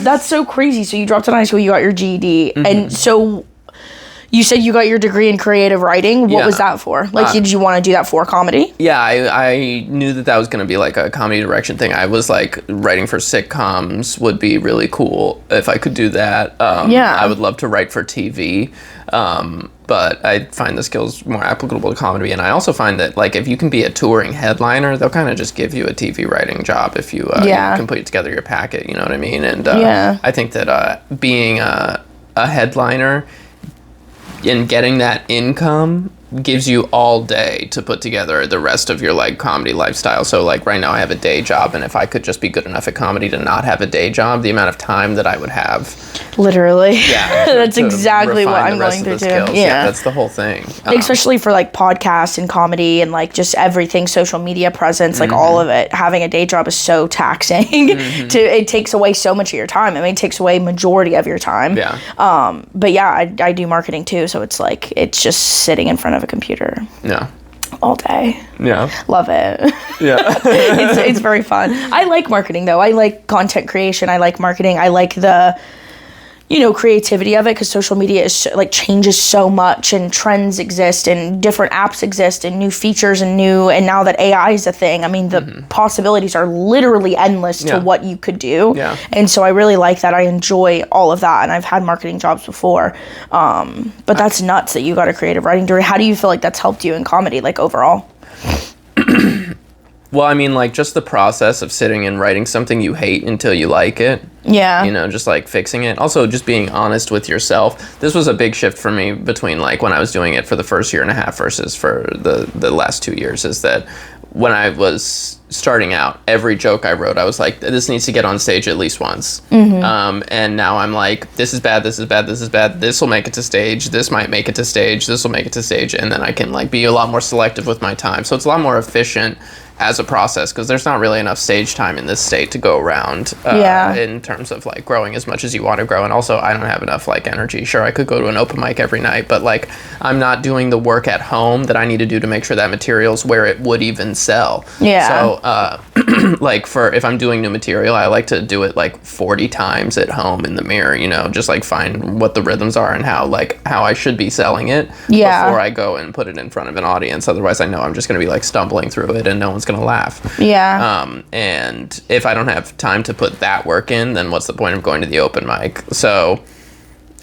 That's so crazy. So you dropped out of high school, you got your GED. Mm-hmm. And so you said you got your degree in creative writing. What was that for? Like, did you want to do that for comedy? Yeah, I knew that was going to be like a comedy direction thing. I was like, writing for sitcoms would be really cool if I could do that. I would love to write for TV. But I find the skills more applicable to comedy. And I also find that, like, if you can be a touring headliner, they'll kind of just give you a TV writing job if you can put together your packet, you know what I mean? And I think that being a headliner and getting that income gives you all day to put together the rest of your like comedy lifestyle. So like right now I have a day job, and if I could just be good enough at comedy to not have a day job, the amount of time that I would have. Literally. Yeah. That's exactly what I'm going through too. Yeah. That's the whole thing. Especially for like podcasts and comedy and like just everything, social media presence, like all of it. Having a day job is so taxing. It takes away so much of your time. I mean, it takes away majority of your time. Yeah. But yeah, I do marketing too, so it's like it's just sitting in front of a computer. Yeah. All day. Yeah. Love it. Yeah. It's very fun. I like marketing though. I like content creation. I like marketing. I like the creativity of it, because social media is like changes so much, and trends exist and different apps exist and new features and now that AI is a thing, I mean the possibilities are literally endless to what you could do. Yeah. And so I really like that. I enjoy all of that, and I've had marketing jobs before. But that's nuts that you got a creative writing degree. How do you feel like that's helped you in comedy, like overall? Well, I mean, like, just the process of sitting and writing something you hate until you like it. Yeah. Just, like, fixing it. Also, just being honest with yourself. This was a big shift for me between, like, when I was doing it for the first year and a half versus for the last 2 years, is that when I was starting out, every joke I wrote, I was like, this needs to get on stage at least once. And now I'm like, this is bad, this is bad, this is bad. This will make it to stage. This might make it to stage. This will make it to stage. And then I can, like, be a lot more selective with my time. So it's a lot more efficient as a process, because there's not really enough stage time in this state to go around in terms of like growing as much as you want to grow. And also I don't have enough like energy. Sure, I could go to an open mic every night, but like I'm not doing the work at home that I need to do to make sure that material's where it would even sell. So like if I'm doing new material, I like to do it like 40 times at home in the mirror, just like find what the rhythms are and how I should be selling it before I go and put it in front of an audience. Otherwise I know I'm just going to be like stumbling through it and no one's going to laugh. And if I don't have time to put that work in, then what's the point of going to the open mic? So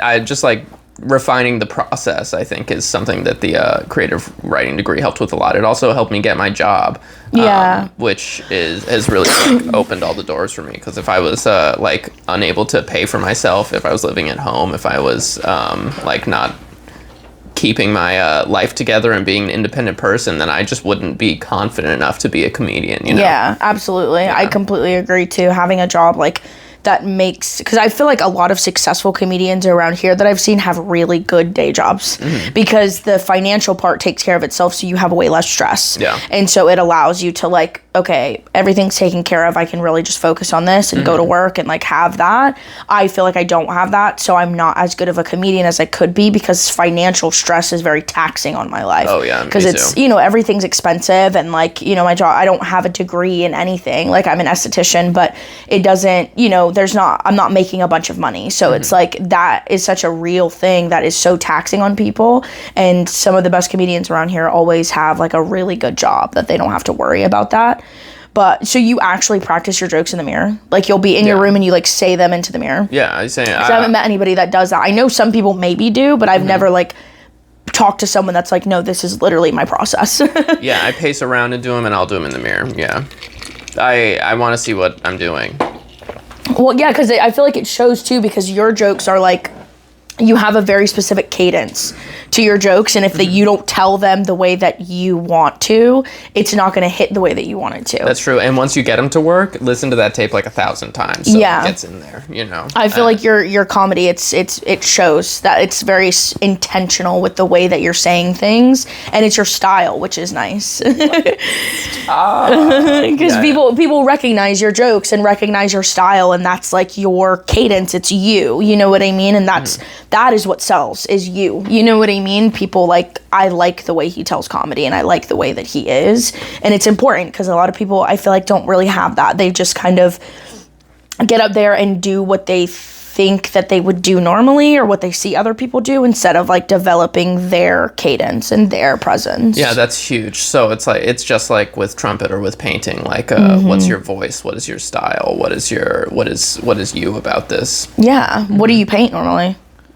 I just like refining the process, I think, is something that the creative writing degree helped with a lot. It also helped me get my job, which has really like, opened all the doors for me, because if I was like unable to pay for myself, if I was living at home, if I was like not keeping my life together and being an independent person, then I just wouldn't be confident enough to be a comedian, Yeah, absolutely. I completely agree too. Having a job like that makes, because I feel like a lot of successful comedians around here that I've seen have really good day jobs because the financial part takes care of itself, so you have way less stress. And so it allows you to like, okay, everything's taken care of, I can really just focus on this and go to work and like have that. I feel like I don't have that, so I'm not as good of a comedian as I could be, because financial stress is very taxing on my life. Because it's everything's expensive, and like my job, I don't have a degree in anything, like I'm an esthetician, but it doesn't I'm not making a bunch of money, so it's like that is such a real thing that is so taxing on people. And some of the best comedians around here always have like a really good job that they don't have to worry about that. But so you actually practice your jokes in the mirror? Like you'll be in your room and you like say them into the mirror? Yeah, I say. I haven't met anybody that does that. I know some people maybe do, but I've never like talked to someone that's like, no, this is literally my process. Yeah, I pace around and do them, and I'll do them in the mirror. Yeah, I want to see what I'm doing. Well, yeah, because I feel like it shows too, because your jokes are like, you have a very specific cadence to your jokes, and if you don't tell them the way that you want to, it's not going to hit the way that you want it to. That's true. And once you get them to work, listen to that tape like 1,000 times, so it gets in there, I feel like your comedy, it shows that it's very intentional with the way that you're saying things, and it's your style, which is nice. Because people recognize your jokes and recognize your style, and that's like your cadence. It's you know what I mean? And that is what sells, is you know what I mean? People like, I like the way he tells comedy, and I like the way that he is, and it's important, because a lot of people I feel like don't really have that. They just kind of get up there and do what they think that they would do normally, or what they see other people do, instead of like developing their cadence and their presence. Yeah, that's huge. So it's just like with trumpet or with painting, like what's your voice, what is your style, what is you about this? What do you paint normally?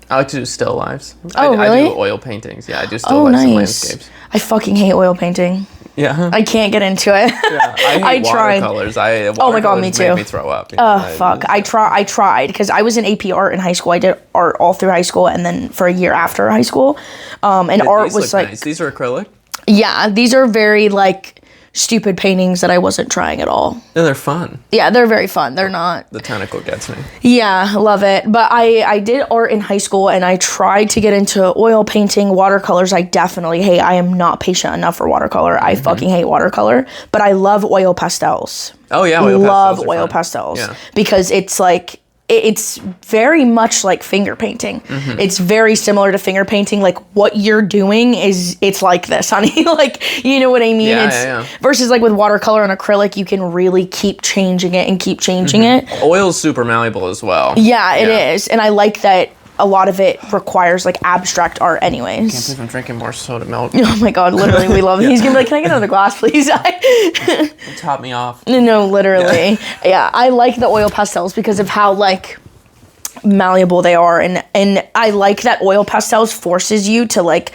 I like to do still lives. Really? I do oil paintings. Yeah, I do still lives and landscapes. I fucking hate oil painting. Yeah. I can't get into it. Yeah, I hate watercolors. Oh my God, me too. Make me throw up. Fuck. I tried because I was in AP art in high school. I did art all through high school and then for a year after high school. And art was like... Nice. These are acrylic? Yeah, these are very like stupid paintings that I wasn't trying at all. Yeah, they're fun. Yeah, they're very fun. They're not... The tentacle gets me. Yeah, love it. But I did art in high school and I tried to get into oil painting, watercolors. I definitely hate. I am not patient enough for watercolor. I fucking hate watercolor. But I love oil pastels. Oh yeah, love oil pastels. Yeah. Because it's like... It's very much like finger painting. It's very similar to finger painting. Like what you're doing it's like this, honey. Like, you know what I mean? Yeah. Versus like with watercolor and acrylic, you can really keep changing it and keep changing it. Oil's super malleable as well. Yeah, it is. And I like that a lot of it requires like abstract art anyways. Can't believe I'm drinking more soda milk. Oh my God, literally, we love it. He's gonna be like, can I get another glass, please? Top me off. No, literally. Yeah, I like the oil pastels because of how like malleable they are, and I like that oil pastels forces you to like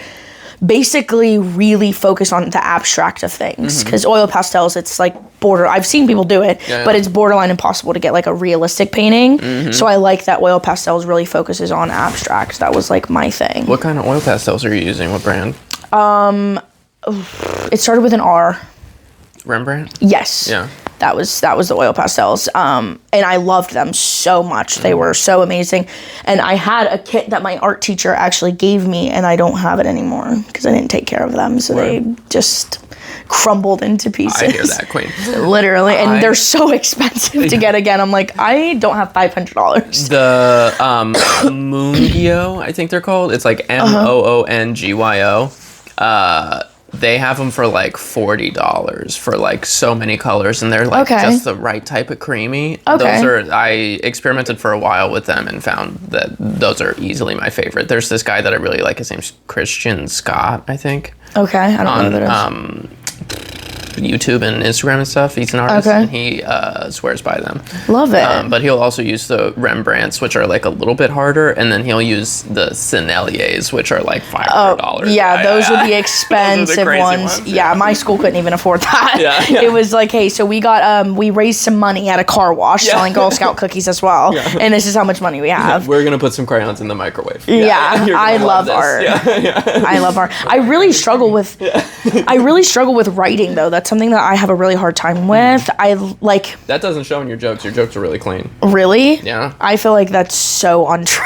basically really focus on the abstract of things, because oil pastels, it's like I've seen people do it, but it's borderline impossible to get like a realistic painting. So I like that oil pastels really focuses on abstract. That was like my thing. What kind of oil pastels are you using? What brand? It started with an R. Rembrandt? Yes. Yeah. That was the oil pastels. And I loved them so much. They were so amazing. And I had a kit that my art teacher actually gave me, and I don't have it anymore because I didn't take care of them. So they just crumbled into pieces. I hear that, queen. Literally. And they're so expensive to get again. I'm like, I don't have $500. The Moongyo, I think they're called. It's like Moongyo. They have them for like $40 for like so many colors, and they're like just the right type of creamy. I experimented for a while with them and found that those are easily my favorite. There's this guy that I really like. His name's Christian Scott, I think. Okay, I don't know who that is. YouTube and Instagram and stuff. He's an artist, and he swears by them. Love it. But he'll also use the Rembrandts, which are like a little bit harder, and then he'll use the Senneliers, which are like $500. Yeah, those are the expensive ones. Yeah, my school couldn't even afford that. It was like, hey, so we got we raised some money at a car wash selling Girl Scout cookies as well, and this is how much money we have. We're gonna put some crayons in the microwave. I love art. I love art. I really struggle with writing though. That's something that I have a really hard time with. I like... That doesn't show in your jokes. Your jokes are really clean. Really? Yeah. I feel like that's so untrue.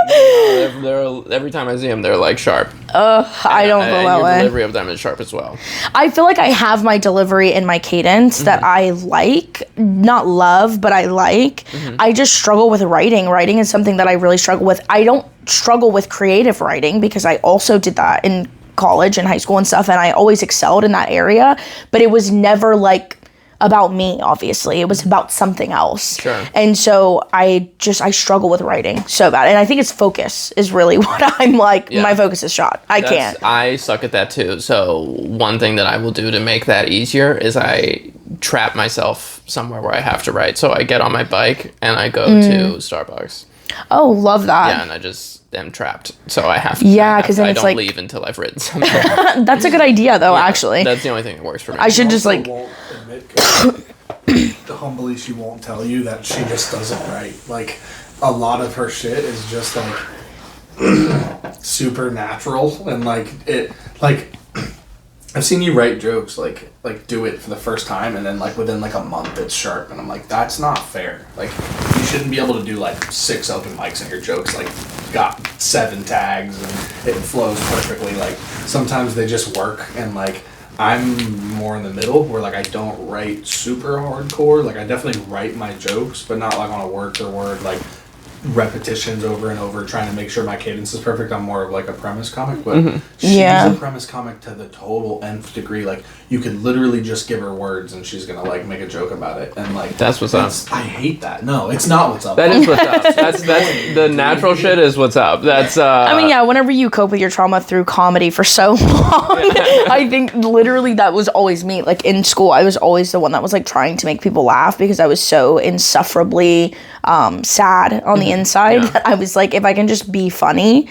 Every time I see them, they're like sharp. I don't feel that way. Your delivery of them is sharp as well. I feel like I have my delivery and my cadence that I like, not love, but I like. I just struggle with writing. Writing is something that I really struggle with. I don't struggle with creative writing because I also did that in college and high school and stuff, and I always excelled in that area, but it was never like about me, obviously. It was about something else. Sure. And so I struggle with writing so bad, and I think it's focus is really what I'm like. My focus is shot. I suck at that too. So one thing that I will do to make that easier is I trap myself somewhere where I have to write. So I get on my bike and I go to Starbucks. Oh, love that. Yeah, and I just am trapped, so I have to. Yeah, because then it's like... I don't leave until I've written something. That's a good idea, though, actually. That's the only thing that works for me. I should just, like... Humbly, she won't tell you that she just doesn't write. Like, a lot of her shit is just, like, supernatural, and, like, it... Like, I've seen you write jokes, like do it for the first time, and then like within like a month it's sharp, and I'm like, that's not fair. Like, you shouldn't be able to do like 6 open mics and your jokes like got 7 tags and it flows perfectly. Like, sometimes they just work, and like I'm more in the middle where like I don't write super hardcore. Like, I definitely write my jokes, but not like on a word for word like repetitions over and over, trying to make sure my cadence is perfect. I'm more of like a premise comic, but she's a premise comic to the total nth degree. Like, you could literally just give her words and she's gonna like make a joke about it, and like that's what's up. I hate that. No, it's not what's up. That is what's up. That's the natural shit is what's up. That's I mean, yeah, whenever you cope with your trauma through comedy for so long, I think literally that was always me. Like, in school, I was always the one that was like trying to make people laugh because I was so insufferably sad on the inside that I was like, if I can just be funny,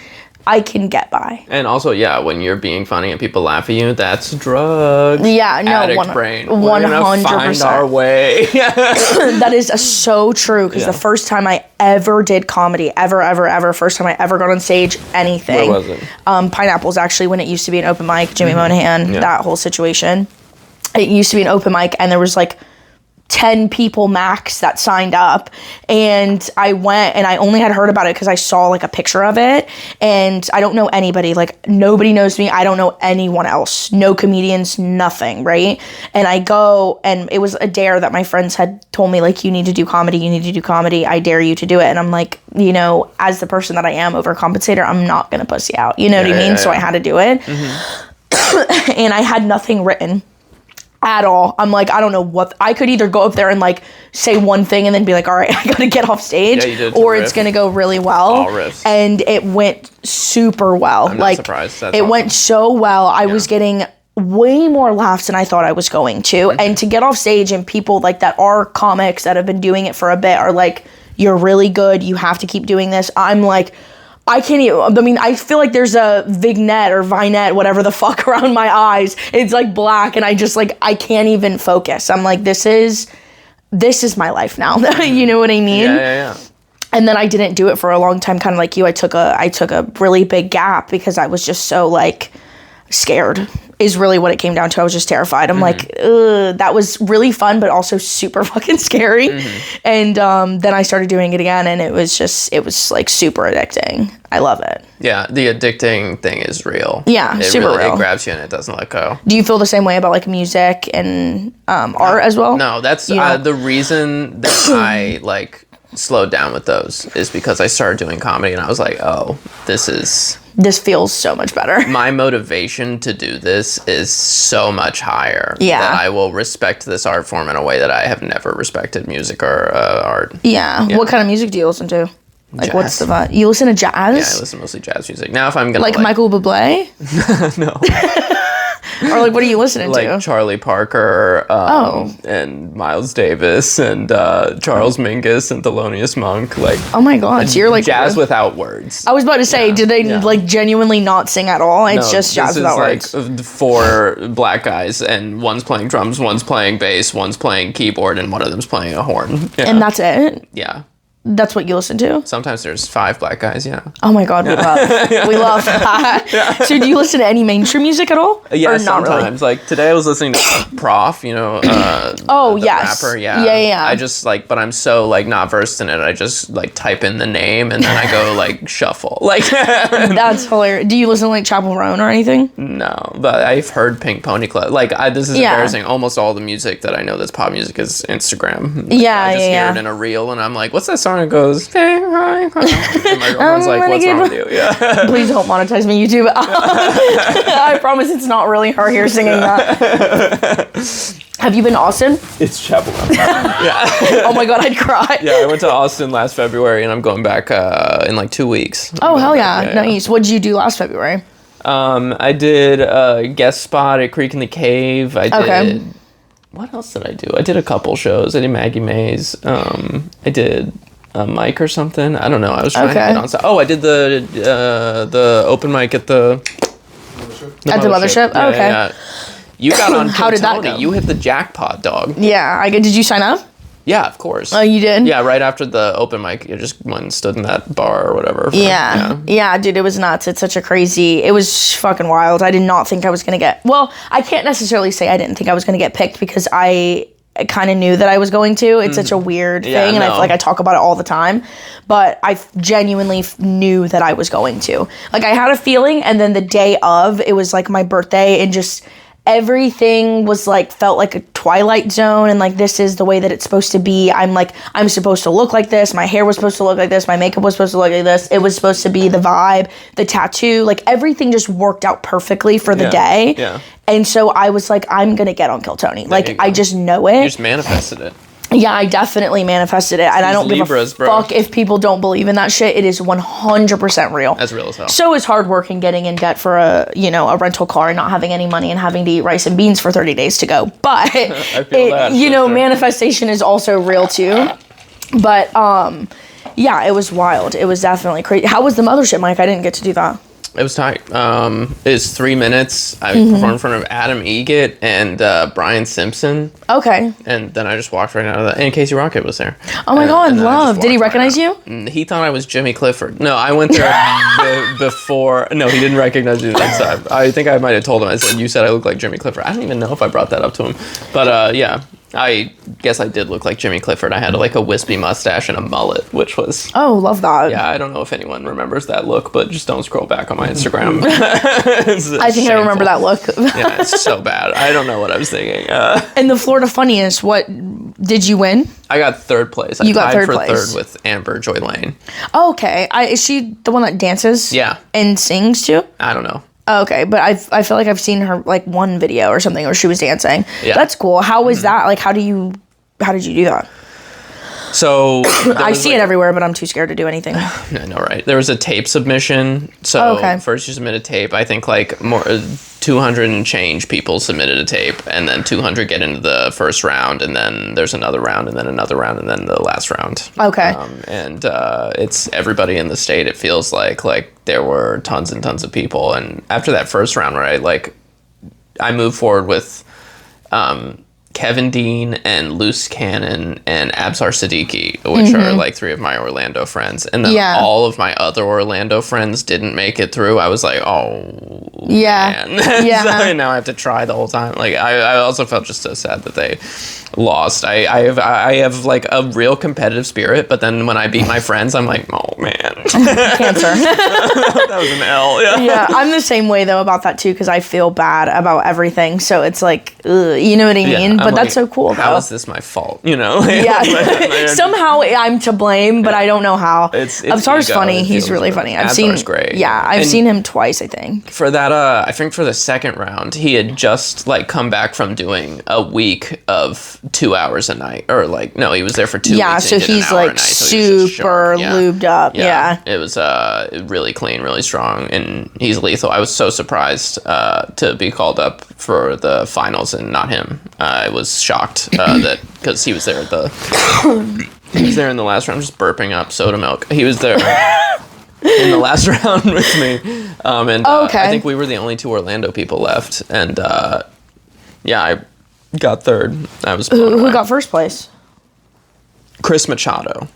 I can get by. And also, when you're being funny and people laugh at you, that's drugs. Yeah, no, Addict brain. 100%. We're gonna find our way. That is so true, because the first time I ever did comedy, ever, first time I ever got on stage, anything. Where was it? Pineapple's actually, when it used to be an open mic, Jimmy Monahan, that whole situation. It used to be an open mic, and there was like 10 people max that signed up, and I went, and I only had heard about it because I saw like a picture of it, and I don't know anybody, like nobody knows me, I don't know anyone else, no comedians, nothing, right? And I go, and it was a dare that my friends had told me, like, you need to do comedy, I dare you to do it. And I'm like, you know, as the person that I am, overcompensator, I'm not gonna pussy out, you know what I mean? So I had to do it. And I had nothing written at all. I'm like, I don't know what, I could either go up there and like say one thing and then be like, all right, I gotta get off stage, or it's gonna go really well. And it went super well. I'm not surprised. That's it went so well. I was getting way more laughs than I thought I was going to. And to get off stage and people like that are comics that have been doing it for a bit are like, you're really good, you have to keep doing this. I'm like, I can't even, I mean, I feel like there's a vignette or vignette, whatever the fuck, around my eyes. It's like black, and I just like, I can't even focus. I'm like, this is my life now. You know what I mean? Yeah. And then I didn't do it for a long time, kind of like you. I took a really big gap because I was just so like scared, is really what it came down to. I was just terrified. I'm like, ugh, that was really fun, but also super fucking scary. And then I started doing it again, and it was like super addicting. I love it. Yeah, the addicting thing is real. Yeah, super real. It grabs you and it doesn't let go. Do you feel the same way about like music and art as well? No, that's the reason that I like slowed down with those is because I started doing comedy, and I was like, oh, this feels so much better. My motivation to do this is so much higher. Yeah. That I will respect this art form in a way that I have never respected music or art. Yeah. What kind of music do you listen to? Like, jazz. What's the vibe? You listen to jazz? Yeah, I listen mostly jazz music. Now, if I'm gonna like Michael Bublé? No. Or like, what are you listening to? Like Charlie Parker, and Miles Davis, and Charles Mingus, and Thelonious Monk. Like, oh my god, so you're like jazz without words. I was about to say, do they like genuinely not sing at all? It's just jazz without words. Like 4 black guys, and one's playing drums, one's playing bass, one's playing keyboard, and one of them's playing a horn. Yeah. And that's it? Yeah. That's what you listen to? Sometimes there's 5 black guys, yeah. Oh my god, we love. We love that. Yeah. So do you listen to any mainstream music at all? Yeah, or not sometimes. Really? Like today I was listening to Prof, you know, the rapper, Yeah. I just like, but I'm so like not versed in it. I just like type in the name and then I go like shuffle. Like that's hilarious. Do you listen to like Chappell Roan or anything? No, but I've heard Pink Pony Club. Like this is embarrassing. Almost all the music that I know that's pop music is Instagram. Like, I just hear it in a reel and I'm like, what's that song? It goes, hey, hi. And my girlfriend's like, what's wrong with you? Yeah. Please don't monetize me, YouTube. I promise it's not really her here singing that. Have you been to Austin? It's Chappell Roan. Yeah. Oh my god, I'd cry. Yeah, I went to Austin last February and I'm going back in like 2 weeks. Oh, hell yeah. Nice. What did you do last February? I did a guest spot at Creek in the Cave. I did... What else did I do? I did a couple shows. I did Maggie Mays. I did... a mic or something. I don't know. I was trying to get on. Oh, I did the open mic at the mothership. Oh, okay. Yeah. You got on. How did that go? You hit the jackpot, dog. Yeah, I did. Did you sign up? Yeah, of course. Oh, you did? Yeah, right after the open mic, you just went and stood in that bar or whatever. Yeah, dude, it was nuts. It's such a crazy. It was fucking wild. I did not think I was gonna get. Well, I can't necessarily say I didn't think I was gonna get picked because I kind of knew that I was going to. It's such a weird thing, and I feel like I talk about it all the time, but I genuinely knew that I was going to. Like, I had a feeling, and then the day of, it was like my birthday, and just everything was like, felt like a Twilight Zone, and like, this is the way that it's supposed to be. I'm like, I'm supposed to look like this, my hair was supposed to look like this, my makeup was supposed to look like this, it was supposed to be the vibe, the tattoo, like everything just worked out perfectly for the day. Yeah. And so I was like, I'm gonna get on Kill Tony. Like, I just know it. You just manifested it. Yeah, I definitely manifested it, and I don't give a fuck if people don't believe in that shit. It is 100% real. That's real as hell. So is hard work and getting in debt for a rental car and not having any money and having to eat rice and beans for 30 days to go. But I feel that, sure. Manifestation is also real too. But yeah, it was wild. It was definitely crazy. How was the mothership, Mike? I didn't get to do that. It was tight. It's 3 minutes. I performed in front of Adam Egget and Brian Simpson. Okay. And then I just walked right out of that. And Casey Rocket was there. Oh my God, love. Did he recognize you? He thought I was Jimmy Clifford. No, I went there before. No, he didn't recognize me the next time. I think I might have told him. I said, you said I look like Jimmy Clifford. I don't even know if I brought that up to him. But yeah. I guess I did look like Jimmy Clifford. I had like a wispy mustache and a mullet, which was... Oh, love that. Yeah, I don't know if anyone remembers that look, but just don't scroll back on my Instagram. I think I remember that look. Yeah, it's so bad. I don't know what I was thinking. In the Florida Funniest, what did you win? I got third place. You got third for place. Third with Amber Joy Lane. Oh, okay. Is she the one that dances? Yeah. And sings too? I don't know. Okay, but I feel like I've seen her like one video or something where she was dancing. Yeah. That's cool. How was that? Like, how did you do that? So I see it everywhere, but I'm too scared to do anything. I know, right? There was a tape submission. So first you submit a tape. I think like more 200 and change people submitted a tape, and then 200 get into the first round, and then there's another round, and then another round, and then the last round. Okay. And it's everybody in the state. It feels like there were tons and tons of people, and after that first round, where I moved forward with Kevin Dean and Luce Cannon and Absar Siddiqui, which are like three of my Orlando friends. And then all of my other Orlando friends didn't make it through. I was like, oh, man. Yeah. So now I have to try the whole time. Like, I also felt just so sad that they lost. I have like a real competitive spirit, but then when I beat my friends, I'm like, oh, man. Cancer. That was an L. Yeah, I'm the same way, though, about that, too, because I feel bad about everything. So it's like, ugh, you know what I mean? But that's so cool, though. How is this my fault? You know? Yeah. Somehow I'm to blame, but I don't know how. Absar's funny. He's really funny. Absar's great. Yeah, I've seen him twice, I think. For that, I think for the second round, he had just come back from doing a week of 2 hours a night, or no, he was there for 2 weeks. Yeah, so he's super lubed up. Yeah. It was really clean, really strong, and he's lethal. I was so surprised to be called up for the finals and not him. I was shocked that because he was there in the last round, just burping up soda milk. He was there in the last round with me, and I think we were the only two Orlando people left, and I got third. I was who got first place? Chris Machado.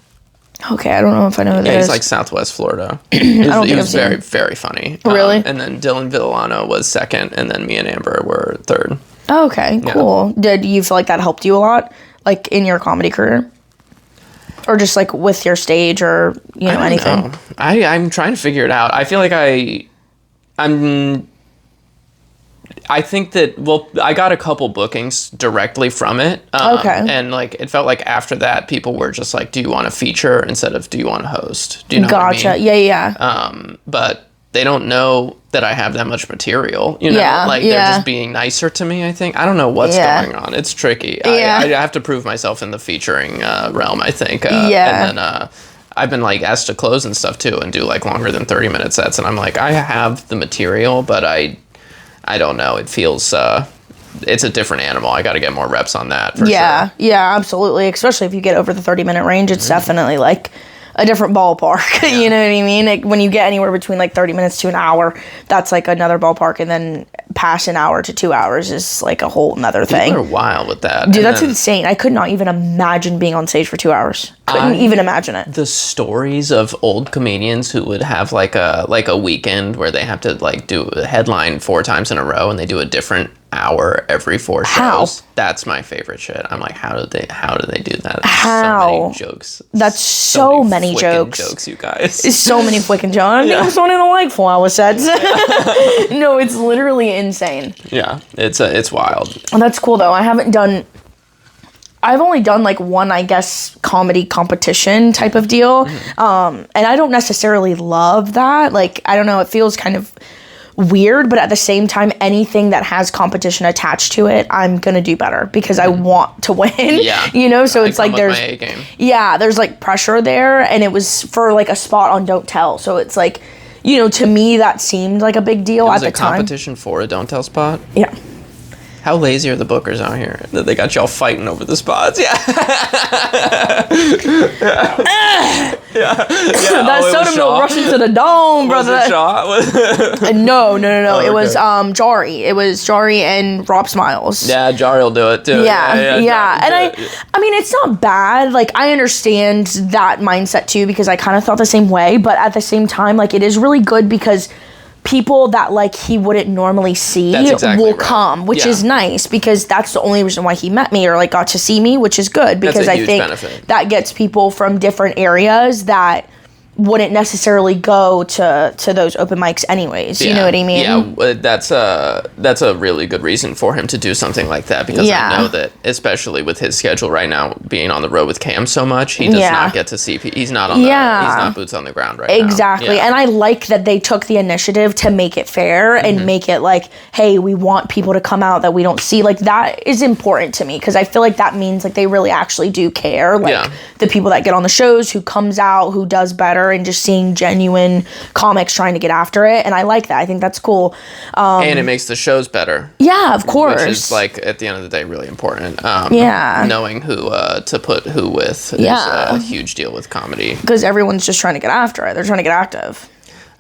Okay, I don't know if I know who that is. He's like Southwest Florida. He was very, very funny. Really? And then Dylan Villano was second, and then me and Amber were third. Okay, cool. Yeah. Did you feel like that helped you a lot, like in your comedy career? Or just like with your stage or, anything? Know. I'm trying to figure it out. I feel like I think that, I got a couple bookings directly from it. And it felt like after that, people were just like, do you want to feature instead of do you want to host? Do you know what I mean? Yeah. But they don't know that I have that much material, you know? They're just being nicer to me, I think. I don't know what's going on. It's tricky. Yeah. I have to prove myself in the featuring realm, I think. And then I've been asked to close and stuff too and do longer than 30-minute sets. And I'm like, I have the material, but I don't know. It feels it's a different animal. I got to get more reps on that for sure. Yeah, absolutely. Especially if you get over the 30-minute range, it's definitely a different ballpark. Yeah. You know what I mean? When you get anywhere between 30 minutes to an hour, that's another ballpark, and then past an hour to 2 hours is a whole nother thing. People are wild with that. Dude, that's insane. I could not even imagine being on stage for 2 hours. Couldn't even imagine it. The stories of old comedians who would have a weekend where they have to do a headline 4 times in a row, and they do a different hour every 4 shows. How? That's my favorite shit. I'm like, how do they do that? How? So many jokes. That's so many jokes, you guys. It's so many freaking jokes. I think I'm still in 4 hour sets. No, it's literally insane. Yeah, it's wild. Well, that's cool though. I've only done one, I guess, comedy competition type of deal. And I don't necessarily love that. I don't know, it feels kind of weird, but at the same time, anything that has competition attached to it, I'm gonna do better because I want to win. Yeah. So it's there's pressure there, and it was for a spot on Don't Tell. So it's to me that seemed like a big deal at the time. Was it competition for a Don't Tell spot? Yeah. How lazy are the bookers out here that they got y'all fighting over the spots? Yeah. That soda milk rushed into the dome, brother. Was it Shaw? No. Oh, It was okay. Jari. It was Jari and Rob Smiles. Yeah, Jari will do it too. Yeah. And I mean, it's not bad. Like, I understand that mindset too, because I kind of thought the same way. But at the same time, like, it is really good because people that like he wouldn't normally see will come, which is nice, because that's the only reason why he met me or like got to see me, which is good, because I think that gets people from different areas that wouldn't necessarily go to those open mics anyways. You know what I mean? Yeah, that's a really good reason for him to do something like that, because I know that, especially with his schedule right now, being on the road with Cam so much, he does not get to see he's not on he's not boots on the ground right now. Exactly. And I like that they took the initiative to make it fair and make it like, hey, we want people to come out that we don't see. Like, that is important to me, because I feel like that means like they really actually do care. Like the people that get on the shows, who comes out, who does better, and just seeing genuine comics trying to get after it. And I like that. I think that's cool. And it makes the shows better. Yeah, of course. Which is, like, at the end of the day, really important. Knowing who to put who with is a huge deal with comedy. Because everyone's just trying to get after it. They're trying to get active.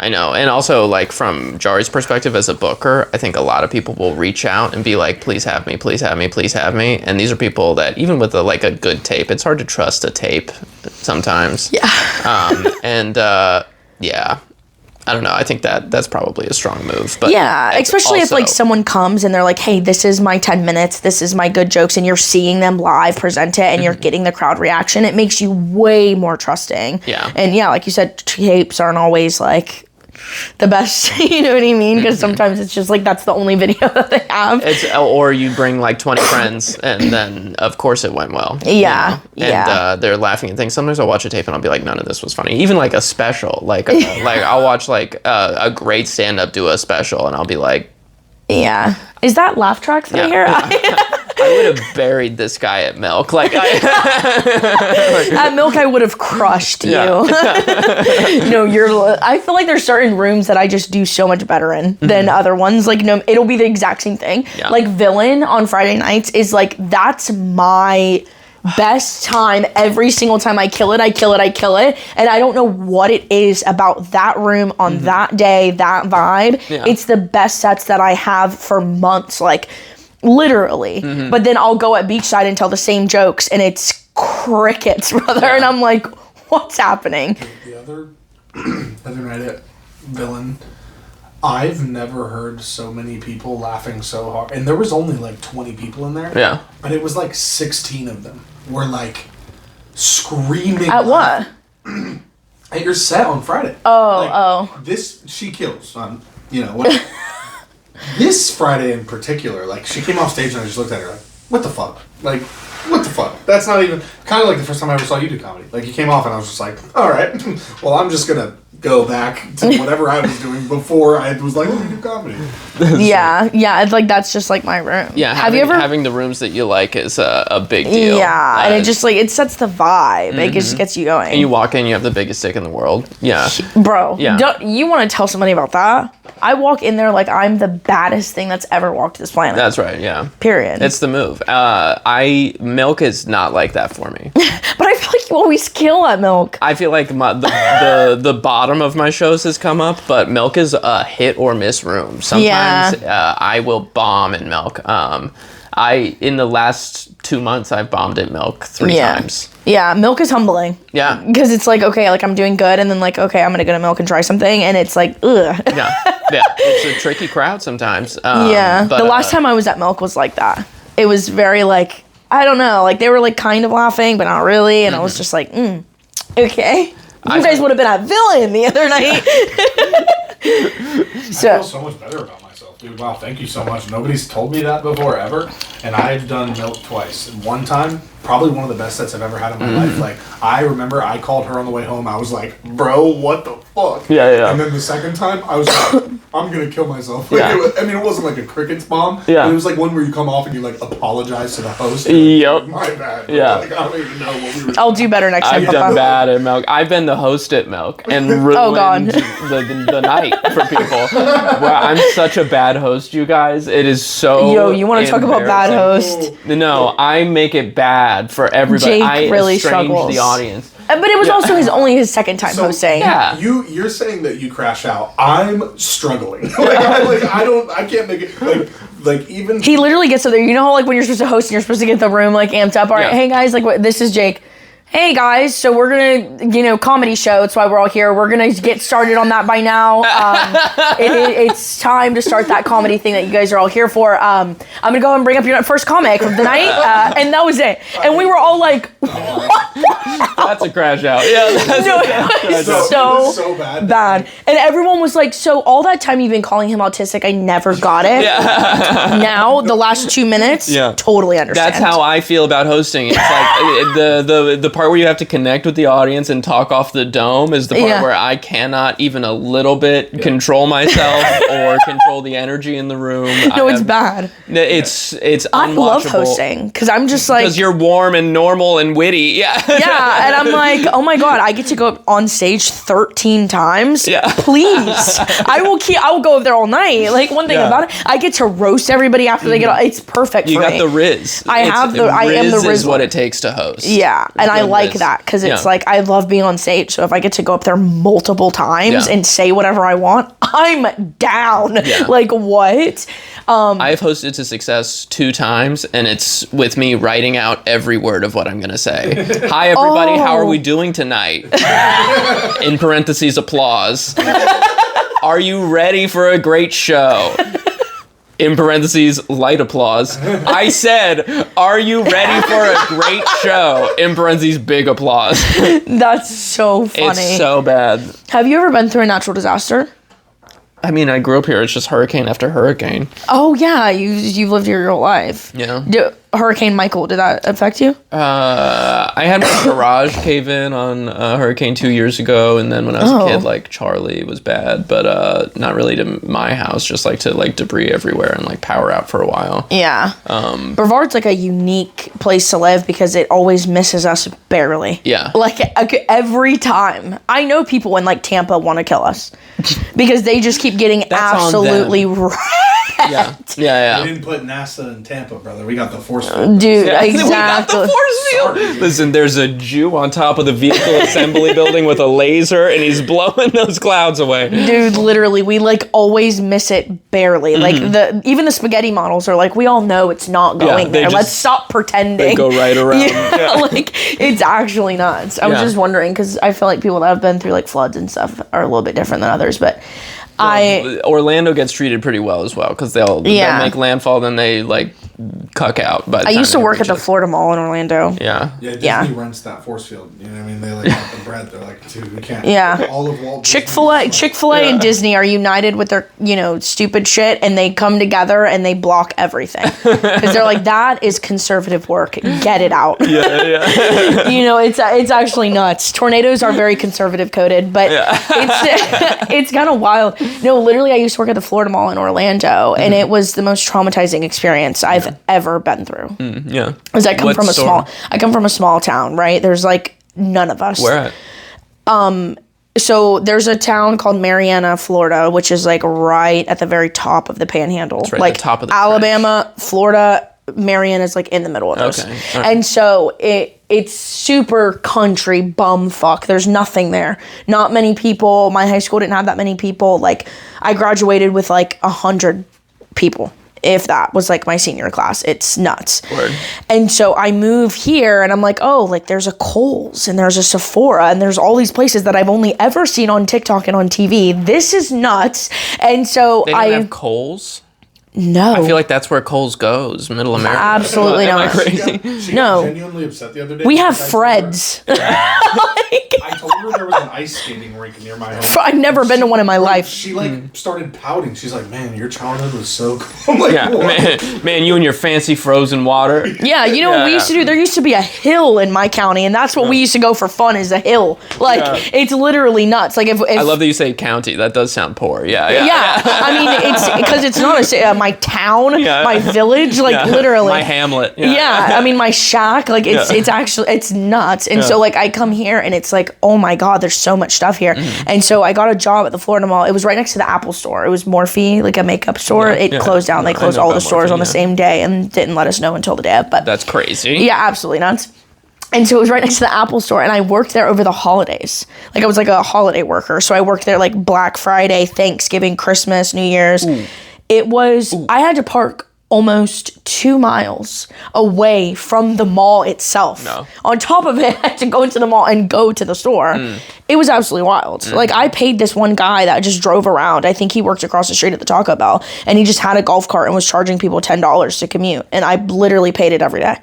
I know. And also, like, from Jari's perspective as a booker, I think a lot of people will reach out and be like, please have me, please have me, please have me. And these are people that, even with a good tape, it's hard to trust a tape sometimes. Yeah. I don't know. I think that's probably a strong move. But especially if like someone comes and they're like, hey, this is my 10 minutes, this is my good jokes, and you're seeing them live present it and you're getting the crowd reaction, it makes you way more trusting. Yeah. And like you said, tapes aren't always like the best, you know what I mean? Because sometimes it's just like that's the only video that they have. Or you bring like 20 friends and then of course it went well. Yeah. And they're laughing at things. Sometimes I'll watch a tape and I'll be like, none of this was funny. Even like a special, like I'll watch like a great stand-up do a special and I'll be like, is that laugh track through here? I would have buried this guy at Milk. Like at Milk, I would have crushed you. No, I feel like there's certain rooms that I just do so much better in than other ones. Like, no, it'll be the exact same thing. Yeah. Like Villain on Friday nights is like, that's my best time. Every single time I kill it. And I don't know what it is about that room on that day, that vibe. Yeah. It's the best sets that I have for months. Like, literally. But then I'll go at Beachside and tell the same jokes and it's crickets, brother. And I'm like, what's happening? The other night at Villain, I've never heard so many people laughing so hard. And there was only like 20 people in there. Yeah. But it was like 16 of them were like screaming. At what? At your set on Friday. This, she kills. What? This Friday in particular, like, she came off stage and I just looked at her like, what the fuck? Like, what the fuck? That's not even... Kind of like the first time I ever saw you do comedy. Like, you came off and I was just like, all right, well, I'm just going to go back to whatever I was doing before I was like, let me do comedy. It's like, that's just like my room. Yeah, having the rooms that you like is a big deal. Yeah, and it just like, it sets the vibe. It just gets you going. And you walk in, you have the biggest dick in the world. Yeah. Bro, you want to tell somebody about that? I walk in there like I'm the baddest thing that's ever walked this planet. That's right, yeah. Period. It's the move. Milk is not like that for me. But I feel like you always kill at Milk. I feel like the bottom of my shows has come up, but Milk is a hit or miss room. Sometimes I will bomb in Milk. In the last 2 months, I've bombed at Milk 3 times. Yeah, Milk is humbling. Yeah. Because it's like, okay, like I'm doing good, and then like, okay, I'm going to go to Milk and try something, and it's like, ugh. Yeah. It's a tricky crowd sometimes. But the last time I was at Milk was like that. It was very like, I don't know, like they were like kind of laughing, but not really, and I was just like, okay. You guys would have been at Villain the other night. I feel so much better about myself, dude. Wow, thank you so much. Nobody's told me that before, ever. And I've done Milk twice. And one time, probably one of the best sets I've ever had in my life. Like, I remember I called her on the way home. I was like, bro, what the fuck? Yeah. And then the second time, I was like, I'm gonna kill myself. Like, it wasn't like a crickets bomb. Yeah. It was like one where you come off and you like apologize to the host. Yep. My bad. Yeah. Like, I don't even know what we were. I'll do better next time. I've done bad at Milk. I've been the host at Milk and ruined the night for people. Wow, I'm such a bad host, you guys. It is so. Yo, you want to talk about bad host? No, I make it bad for everybody. Jake really struggles. The audience. But it was also only his second time hosting. Yeah. You're saying that you crash out. I'm struggling. I can't make it like even. He literally gets up there. You know how like when you're supposed to host and you're supposed to get the room like amped up. All right, hey guys, like this is Jake. Hey guys, so we're gonna, comedy show. That's why we're all here. We're gonna get started on that by now. It's time to start that comedy thing that you guys are all here for. I'm gonna go and bring up your first comic of the night, and that was it. And we were all like, "What?" That's a crash out. Yeah, it was so bad. And everyone was like, "So all that time you've been calling him autistic, I never got it." Yeah. Now the last 2 minutes, totally understand. That's how I feel about hosting. It's like the part where you have to connect with the audience and talk off the dome is the part where I cannot even a little bit control myself or control the energy in the room. It's bad. It's unwatchable. I love hosting because I'm just like, because you're warm and normal and witty. Yeah. Yeah, and I'm like, oh my god, I get to go up on stage 13 times. Yeah. Please, I will go up there all night. Like one thing about it, I get to roast everybody after they get off. It's perfect. You for got me. the Riz. I am the Riz. Is what it takes to host. Yeah, and I like that because it's like I love being on stage. So if I get to go up there multiple times and say whatever I want, I'm down. Yeah. Like what? I've hosted to success 2 times, and it's with me writing out every word of what I'm gonna say. Hi everybody, how are we doing tonight? In parentheses, applause. Are you ready for a great show? In parentheses, light applause. I said, are you ready for a great show? In parentheses, big applause. That's so funny. It's so bad. Have you ever been through a natural disaster? I mean, I grew up here. It's just hurricane after hurricane. Oh, yeah. You've lived here your whole life. Yeah. Hurricane Michael, did that affect you? I had my garage cave in on Hurricane 2 years ago, and then when I was a kid, like, Charlie was bad, but not really to my house, just like to like debris everywhere and like power out for a while. Yeah. Brevard's like a unique place to live because it always misses us barely. Yeah. Like every time. I know people in like Tampa want to kill us because they just keep getting absolutely Yeah. We didn't put NASA in Tampa, brother. We got the force field. Dude, exactly. We got the force field. Listen, there's a Jew on top of the vehicle assembly building with a laser, and he's blowing those clouds away. Dude, literally, we like always miss it barely. Like even the spaghetti models are like, we all know it's not going there. Let's stop pretending. They go right around. Like it's actually nuts. I was just wondering because I feel like people that have been through like floods and stuff are a little bit different than others, but. Orlando gets treated pretty well as well because they'll make landfall, then they like cuck out. But I used to work at the Florida Mall in Orlando. Yeah, Disney rents that force field. You know what I mean? They like want the bread. They're like, dude, we can't. Yeah. All of Walt Chick-fil-A and Disney are united with their stupid shit, and they come together and they block everything because they're like, that is conservative work. Get it out. Yeah. It's actually nuts. Tornadoes are very conservative coded, but it's kind of wild. No, literally, I used to work at the Florida Mall in Orlando, and it was the most traumatizing experience I've ever been through. Because I come from a small town, right? There's like none of us. Where at? So there's a town called Marianna, Florida, which is like right at the very top of the Panhandle. It's right like at the top of the Alabama, Florida. Marianna is like in the middle of those. Okay. Right. And so it's super country bumfuck. There's nothing there. Not many people. My high school didn't have that many people. Like I graduated with like 100 people. If that was like my senior class. It's nuts. Word. And so I move here and I'm like, oh, like there's a Kohl's and there's a Sephora and there's all these places that I've only ever seen on TikTok and on TV. This is nuts. And so they didn't have Kohl's? No. I feel like that's where Kohl's goes, Middle America. Absolutely Am I not. crazy? She No. got genuinely upset the other day. We have because Fred's. I told her there was an ice skating rink near my home. I've never been to one in my life. She started pouting. She's like, "Man, your childhood was so cool." I'm like, Yeah, what? man, you and your fancy frozen water. Yeah, you know what we used to do? There used to be a hill in my county, and that's what we used to go for fun, is a hill. Like, it's literally nuts. Like, if I love that you say county. That does sound poor. Yeah. I mean, it's because it's not my town, my village, like literally my hamlet. I mean, my shack, like it's actually, it's nuts. And so like I come here and it's like, oh my God, there's so much stuff here. And so I got a job at the Florida Mall. It was right next to the Apple store. It was Morphe, like a makeup store. It closed down. They closed all the stores on the same day and didn't let us know until the day of. But that's crazy. Yeah, absolutely nuts. And so it was right next to the Apple store, and I worked there over the holidays. Like, I was like a holiday worker. So I worked there like Black Friday, Thanksgiving, Christmas, New Year's. It was, I had to park almost 2 miles away from the mall itself. No. On top of it, I had to go into the mall and go to the store. It was absolutely wild. Like, I paid this one guy that just drove around. I think he worked across the street at the Taco Bell, and he just had a golf cart and was charging people $10 to commute. And I literally paid it every day.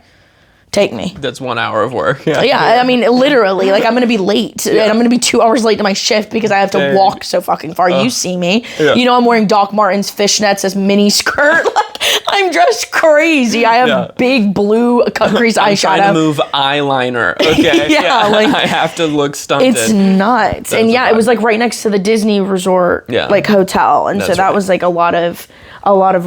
Take me. That's 1 hour of work. Yeah, I mean, literally, like, I'm going to be late, and I'm going to be 2 hours late to my shift because I have to walk so fucking far. You see me. Yeah. You know, I'm wearing Doc Martens fishnets as mini skirt. Like, I'm dressed crazy. I have big blue cut crease eyeshadow. I'm trying to move eyeliner, okay? Like, I have to look stunted. It's nuts. And it was, like, right next to the Disney Resort, like, hotel. And so that was, like, a lot of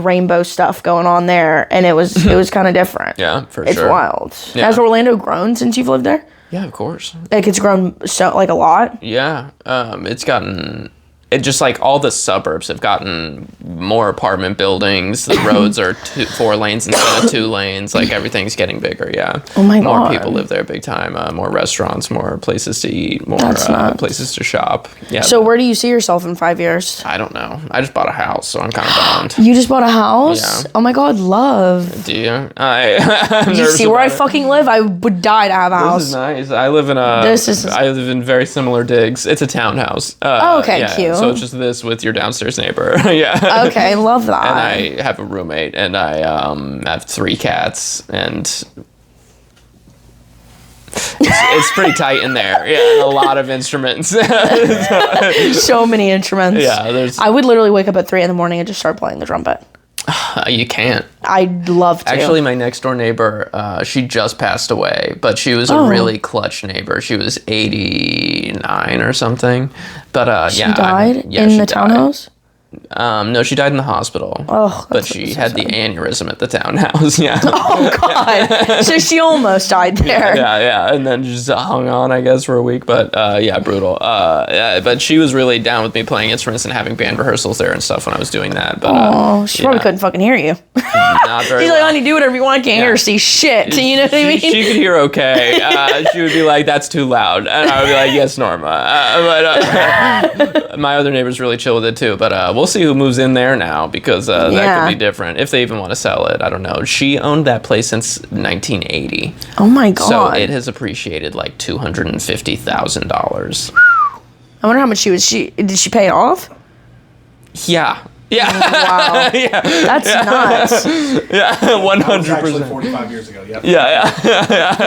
rainbow stuff going on there, and it was kind of different. Yeah, for it's sure. It's wild. Yeah. Has Orlando grown since you've lived there? Yeah, of course. Like, it's grown so, like, a lot? Yeah. It just like all the suburbs have gotten more apartment buildings. The roads are 4 lanes instead of 2 lanes. Like, everything's getting bigger. Yeah. Oh my God. More people live there big time. More restaurants, more places to eat, more places to shop. Yeah. So where do you see yourself in 5 years? I don't know. I just bought a house, so I'm kind of bummed. You just bought a house? Yeah. Oh my God, love. Do you? I'm you see where I fucking live? I would die to have a house. This is nice. I live in I live in very similar digs. It's a townhouse. Okay, cute. So it's just this with your downstairs neighbor. Yeah. Okay, love that. And I have a roommate, and I have 3 cats, and it's pretty tight in there. Yeah, and a lot of instruments. So many instruments. Yeah, I would literally wake up at 3 a.m. and just start playing the trumpet. You can't. I'd love to. Actually, my next door neighbor, she just passed away, but she was a really clutch neighbor. She was 89 or something. But she died in the townhouse? No, she died in the hospital. Oh, but she had the aneurysm at the townhouse. Yeah. Oh God! So she almost died there. Yeah, and then just hung on, I guess, for a week. But brutal. But she was really down with me playing instruments and having band rehearsals there and stuff when I was doing that. But she probably couldn't fucking hear you. Not very. She's like, honey, do whatever you want. I can't hear or see shit. You know what I mean? She could hear okay. She would be like, "That's too loud," and I would be like, "Yes, Norma." But my other neighbor's really chill with it too. But we'll see who moves in there now, because that could be different if they even want to sell it. I don't know. She owned that place since 1980. Oh my God! So it has appreciated like $250,000. I wonder how much did she pay it off? Yeah. Yeah. Wow. Yeah. That's nuts. Yeah. 100%. Actually 45 years ago. Yep. Yeah.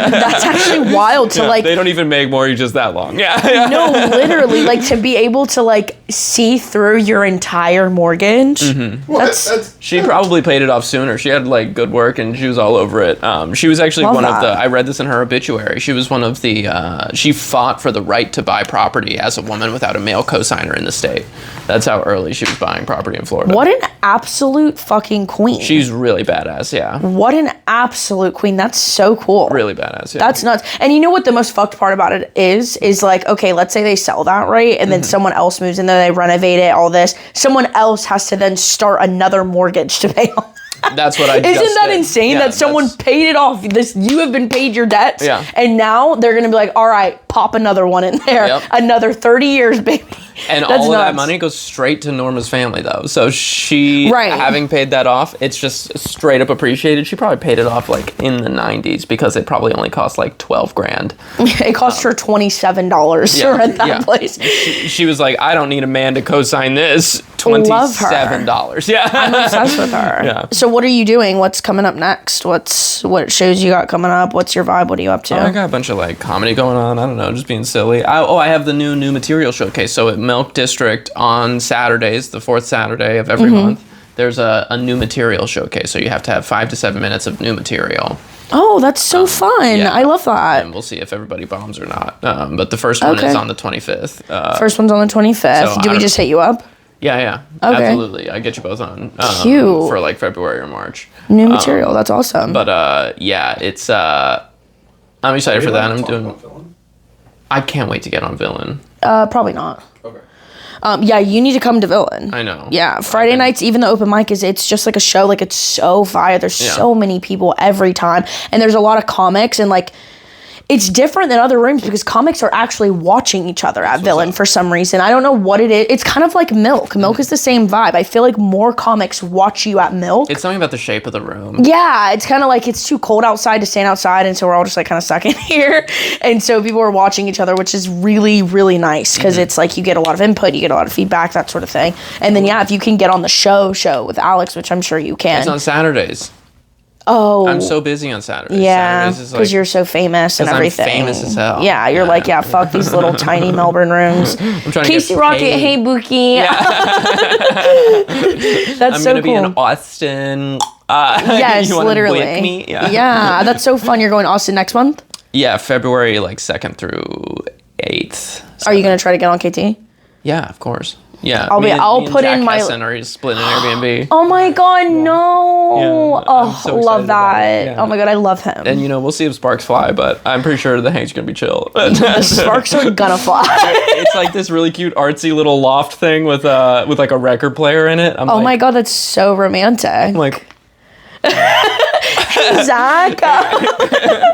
That's actually wild to like. They don't even make mortgages that long. Yeah. No, literally, like to be able to like see through your entire mortgage. Mm-hmm. She probably paid it off sooner. She had like good work and she was all over it. She was actually one of the. I read this in her obituary. She was one of the. She fought for the right to buy property as a woman without a male cosigner in the state. That's how early she was buying property in Florida. What an absolute fucking queen. She's really badass, yeah. What an absolute queen. That's so cool. Really badass, yeah. That's nuts. And you know what the most fucked part about it is like, okay, let's say they sell that, right? And then someone else moves in there, they renovate it, all this. Someone else has to then start another mortgage to pay off. That's what I just Isn't that did. insane that someone paid it off? You have been paid your debts, and now they're going to be like, all right, pop another one in there. Yep. Another 30 years, baby. And all of that money goes straight to Norma's family, though. So she, having paid that off, it's just straight up appreciated. She probably paid it off like in the 90s because it probably only cost like $12,000. It cost her $27 to rent that place. She was like, I don't need a man to co-sign this. $27. Yeah. I'm obsessed with her. Yeah. So what are you doing? What's coming up next? What shows you got coming up? What's your vibe? What are you up to? I got a bunch of like comedy going on. I don't know, just being silly. I have the new material showcase. So at Milk District on Saturdays, the fourth Saturday of every month, there's a new material showcase. So you have to have 5 to 7 minutes of new material. Oh, that's so fun. Yeah. I love that. And we'll see if everybody bombs or not. But the first one is on the 25th. First one's on the 25th. So Do we just hit you up? Yeah. Okay. Absolutely. I get you both on. Cute. For like February or March. New material. That's awesome. But yeah, it's I'm excited for that. I can't wait to get on Villain. Probably not. Okay. Yeah, you need to come to Villain. I know. Yeah, Friday nights, even the open mic it's just like a show. Like, it's so fire. There's so many people every time, and there's a lot of comics, and like, it's different than other rooms because comics are actually watching each other at Villain for some reason. I don't know what it is. It's kind of like Milk. Milk is the same vibe. I feel like more comics watch you at Milk. It's something about the shape of the room. Yeah, it's kind of like it's too cold outside to stand outside, and so we're all just like kind of stuck in here. And so people are watching each other, which is really, really nice because it's like you get a lot of input, you get a lot of feedback, that sort of thing. And then, if you can get on the show with Alex, which I'm sure you can. It's on Saturdays. Oh. I'm so busy on Saturdays. Yeah, because you're so famous and everything. I'm famous as hell. Yeah, you're like, fuck these little tiny Melbourne rooms. I'm trying to Casey get Rocket, paid. hey Buki. Yeah. That's so cool. I'm gonna be in Austin. Yes, you wanna literally. whip me? Yeah, that's so fun. You're going to Austin next month? Yeah, February like 2nd through 8th. Are you gonna try to get on KT? Yeah, of course. Yeah, I'll put in my. Are splitting an Airbnb. Oh my god, no! Yeah, oh, so love that! Yeah. Oh my god, I love him. And we'll see if sparks fly, but I'm pretty sure the hang's gonna be chill. The sparks are gonna fly. It's like this really cute artsy little loft thing with like a record player in it. Oh my god, that's so romantic. I'm like, hey Zach.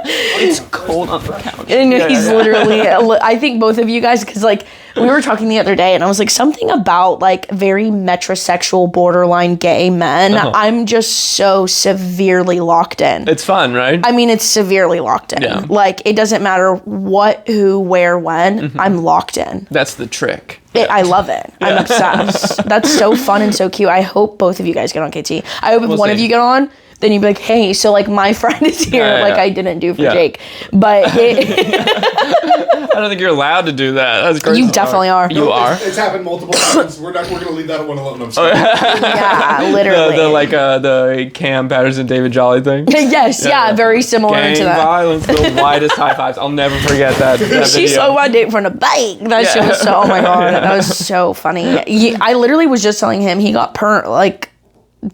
it's cold on the couch. And he's literally. I think both of you guys, because like we were talking the other day, and I was like, something about like very metrosexual, borderline gay men. I'm just so severely locked in. It's fun, right? I mean, it's severely locked in. Yeah. Like, it doesn't matter what, who, where, when. I'm locked in. That's the trick. I love it. I'm obsessed. That's so fun and so cute. I hope both of you guys get on KT. I hope if one of you get on, then you'd be like, hey, so like my friend is here, I didn't do for Jake. But I don't think you're allowed to do that. That's crazy. You definitely are. You are? It's happened multiple times. We're gonna leave that one alone. Yeah, literally. The Cam Patterson, David Jolly thing. Yes, very similar Gang to that. violence, the widest high fives. I'll never forget that She video. saw my date from the bike. That shit was so, oh my god, that was so funny. I literally was just telling him he got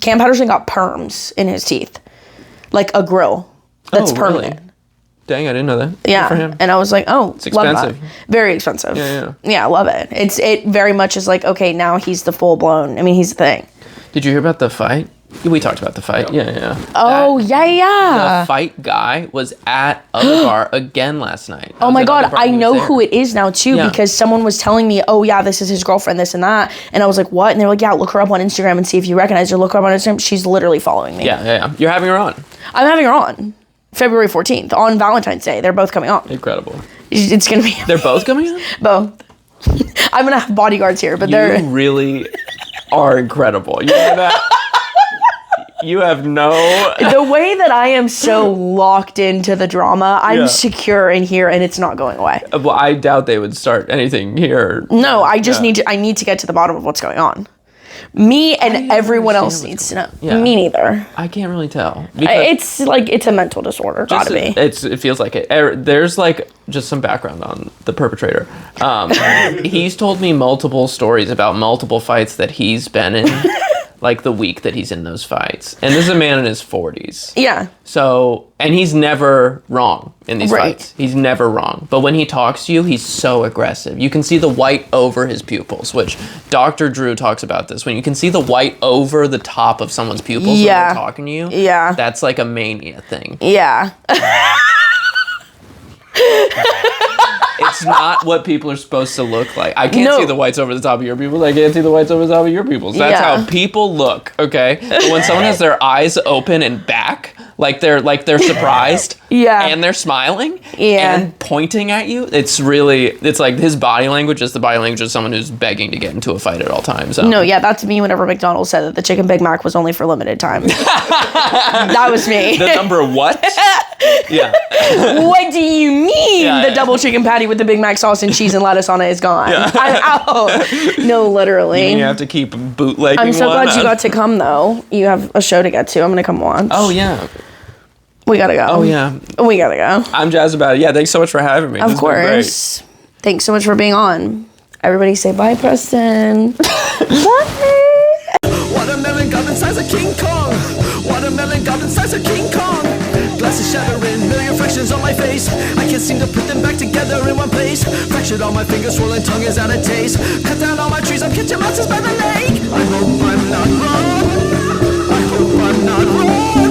Cam Patterson got perms in his teeth. Like a grill. That's permanent. Really? Dang, I didn't know that. Yeah. Good for him. And I was like, oh, It's love expensive. that. Very expensive. Yeah. Yeah, I love it. It very much is like, okay, now he's the full blown. I mean, he's the thing. Did you hear about the fight? We talked about the fight. Yeah. Oh, yeah. The fight guy was at Other Bar again last night. Oh my god, I know who it is now too, because someone was telling me, oh yeah, this is his girlfriend, this and that. And I was like, what? And they're like, yeah, look her up on Instagram and see if you recognize her. Look her up on Instagram. She's literally following me. Yeah. You're having her on. I'm having her on February 14th on Valentine's Day. They're both coming on. Incredible. It's going to be They're both coming on? both. I'm going to have bodyguards here, but they're... You really are incredible. You know that? You have no... The way that I am so locked into the drama, I'm secure in here and it's not going away. Well, I doubt they would start anything here. No, I just need to get to the bottom of what's going on. Me and everyone else needs to know. Yeah. Me neither. I can't really tell. It's like, it's a mental disorder. Gotta be. It feels like it. There's like just some background on the perpetrator. He's told me multiple stories about multiple fights that he's been in. Like the week that he's in those fights. And this is a man in his 40s. Yeah. So, and he's never wrong in these fights. He's never wrong. But when he talks to you, he's so aggressive. You can see the white over his pupils, which Dr. Drew talks about this. When you can see the white over the top of someone's pupils when they're talking to you, that's like a mania thing. Yeah. It's not what people are supposed to look like. I can't see the whites over the top of your pupils. I can't see the whites over the top of your pupils. That's how people look, okay? But when someone has their eyes open and back, Like they're surprised. Yeah. And they're smiling. Yeah. And pointing at you. It's like his body language is the body language of someone who's begging to get into a fight at all times. So. No, yeah, that's me whenever McDonald's said that the chicken Big Mac was only for limited time. That was me. The number what? Yeah. What do you mean Yeah, the double chicken patty with the Big Mac sauce and cheese and lettuce on it is gone? Yeah. I'm out. No, literally. You have to keep bootlegging. I'm so glad you got to come, though. You have a show to get to. I'm going to come watch. Oh, yeah. We got to go. Oh, yeah. We got to go. I'm jazzed about it. Yeah, thanks so much for having me. Of course. Thanks so much for being on. Everybody say bye, Preston. Bye. Watermelon goblin size of King Kong. Watermelon goblin size of King Kong. Glasses shattering, million fractions on my face. I can't seem to put them back together in one place. Fractured on my fingers, swollen tongue is out of taste. Cut down all my trees, I'm catching monsters by the lake. I hope I'm not wrong. I hope I'm not wrong.